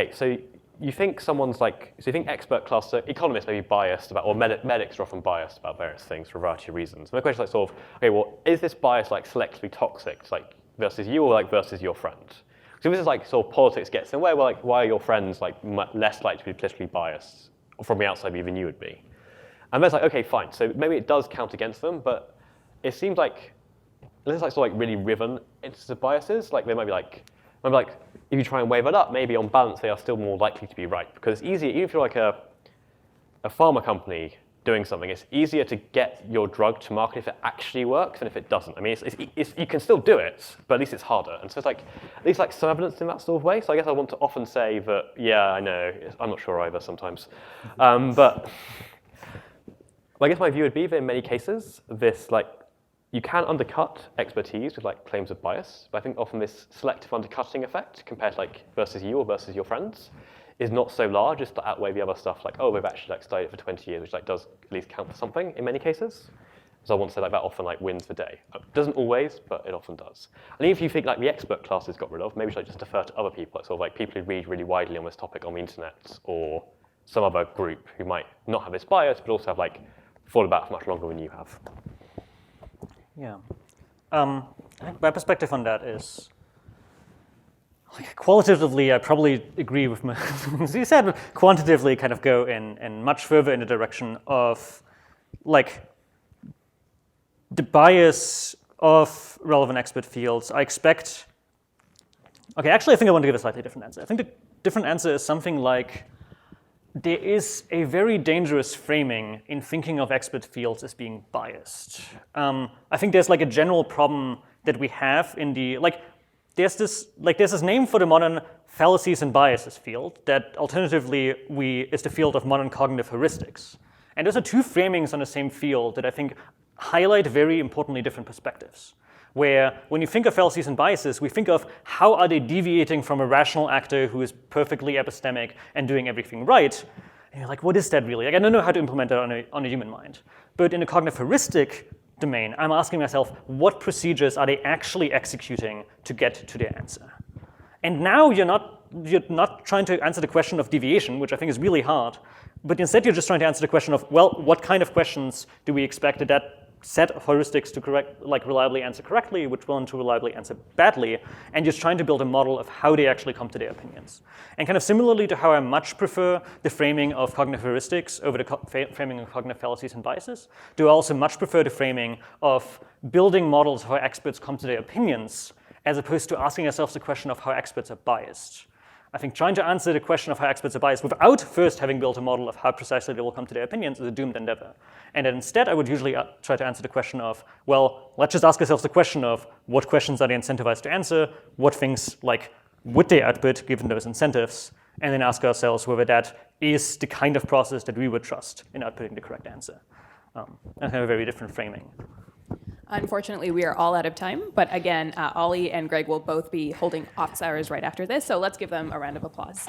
you think someone's like, so you think expert class, so economists may be biased about, or medics are often biased about various things for a variety of reasons. And the question is like sort of, okay, well, is this bias like selectively toxic, like versus you or like versus your friend? So this is like sort of politics gets in the way, well, like why are your friends like less likely to be politically biased from the outside than you would be? And then it's like, okay, fine. So maybe it does count against them, but it seems like this is like sort of like really riven instances of biases. Like they might be like if you try and wave it up, maybe on balance they are still more likely to be right because it's easier. Even if you're like a pharma company doing something, it's easier to get your drug to market if it actually works than if it doesn't. I mean, you can still do it, but at least it's harder. And so it's like at least like some evidence in that sort of way. So I guess I want to often say that, yeah, I know, I'm not sure either sometimes. But I guess my view would be that in many cases, this like you can undercut expertise with like claims of bias, but I think often this selective undercutting effect compared to like versus you or versus your friends is not so large as to outweigh the other stuff like, oh, we've actually like studied it for 20 years, which like does at least count for something in many cases. So I want to say like that often like wins the day. It doesn't always, but it often does. And even if you think like the expert class is got rid of, maybe should I just defer to other people, like sort of like people who read really widely on this topic on the internet or some other group who might not have this bias, but also have like thought about it for much longer than you have. Yeah. I think my perspective on that is, like, qualitatively, I probably agree with what you said, but quantitatively kind of go in much further in the direction of like the bias of relevant expert fields. I expect, okay, actually I think I want to give a slightly different answer. I think the different answer is something like, there is a very dangerous framing in thinking of expert fields as being biased. I think there's like a general problem that we have in the, like, there's this name for the modern fallacies and biases field that alternatively is the field of modern cognitive heuristics. And those are two framings on the same field that I think highlight very importantly different perspectives. Where when you think of fallacies and biases, we think of how are they deviating from a rational actor who is perfectly epistemic and doing everything right. And you're like, what is that really? Like, I don't know how to implement that on a human mind. But in the cognitive heuristic domain, I'm asking myself, what procedures are they actually executing to get to their answer? And now you're not trying to answer the question of deviation, which I think is really hard, but instead you're just trying to answer the question of, well, what kind of questions do we expect that set of heuristics to reliably answer correctly, which one to reliably answer badly, and just trying to build a model of how they actually come to their opinions. And kind of similarly to how I much prefer the framing of cognitive heuristics over the framing of cognitive fallacies and biases, do I also much prefer the framing of building models of how experts come to their opinions, as opposed to asking ourselves the question of how experts are biased. I think trying to answer the question of how experts are biased without first having built a model of how precisely they will come to their opinions is a doomed endeavor. And then instead, I would usually try to answer the question of, well, let's just ask ourselves the question of what questions are they incentivized to answer, what things like would they output given those incentives, and then ask ourselves whether that is the kind of process that we would trust in outputting the correct answer. And have a very different framing. Unfortunately, we are all out of time. But again, Ollie and Greg will both be holding office hours right after this. So let's give them a round of applause.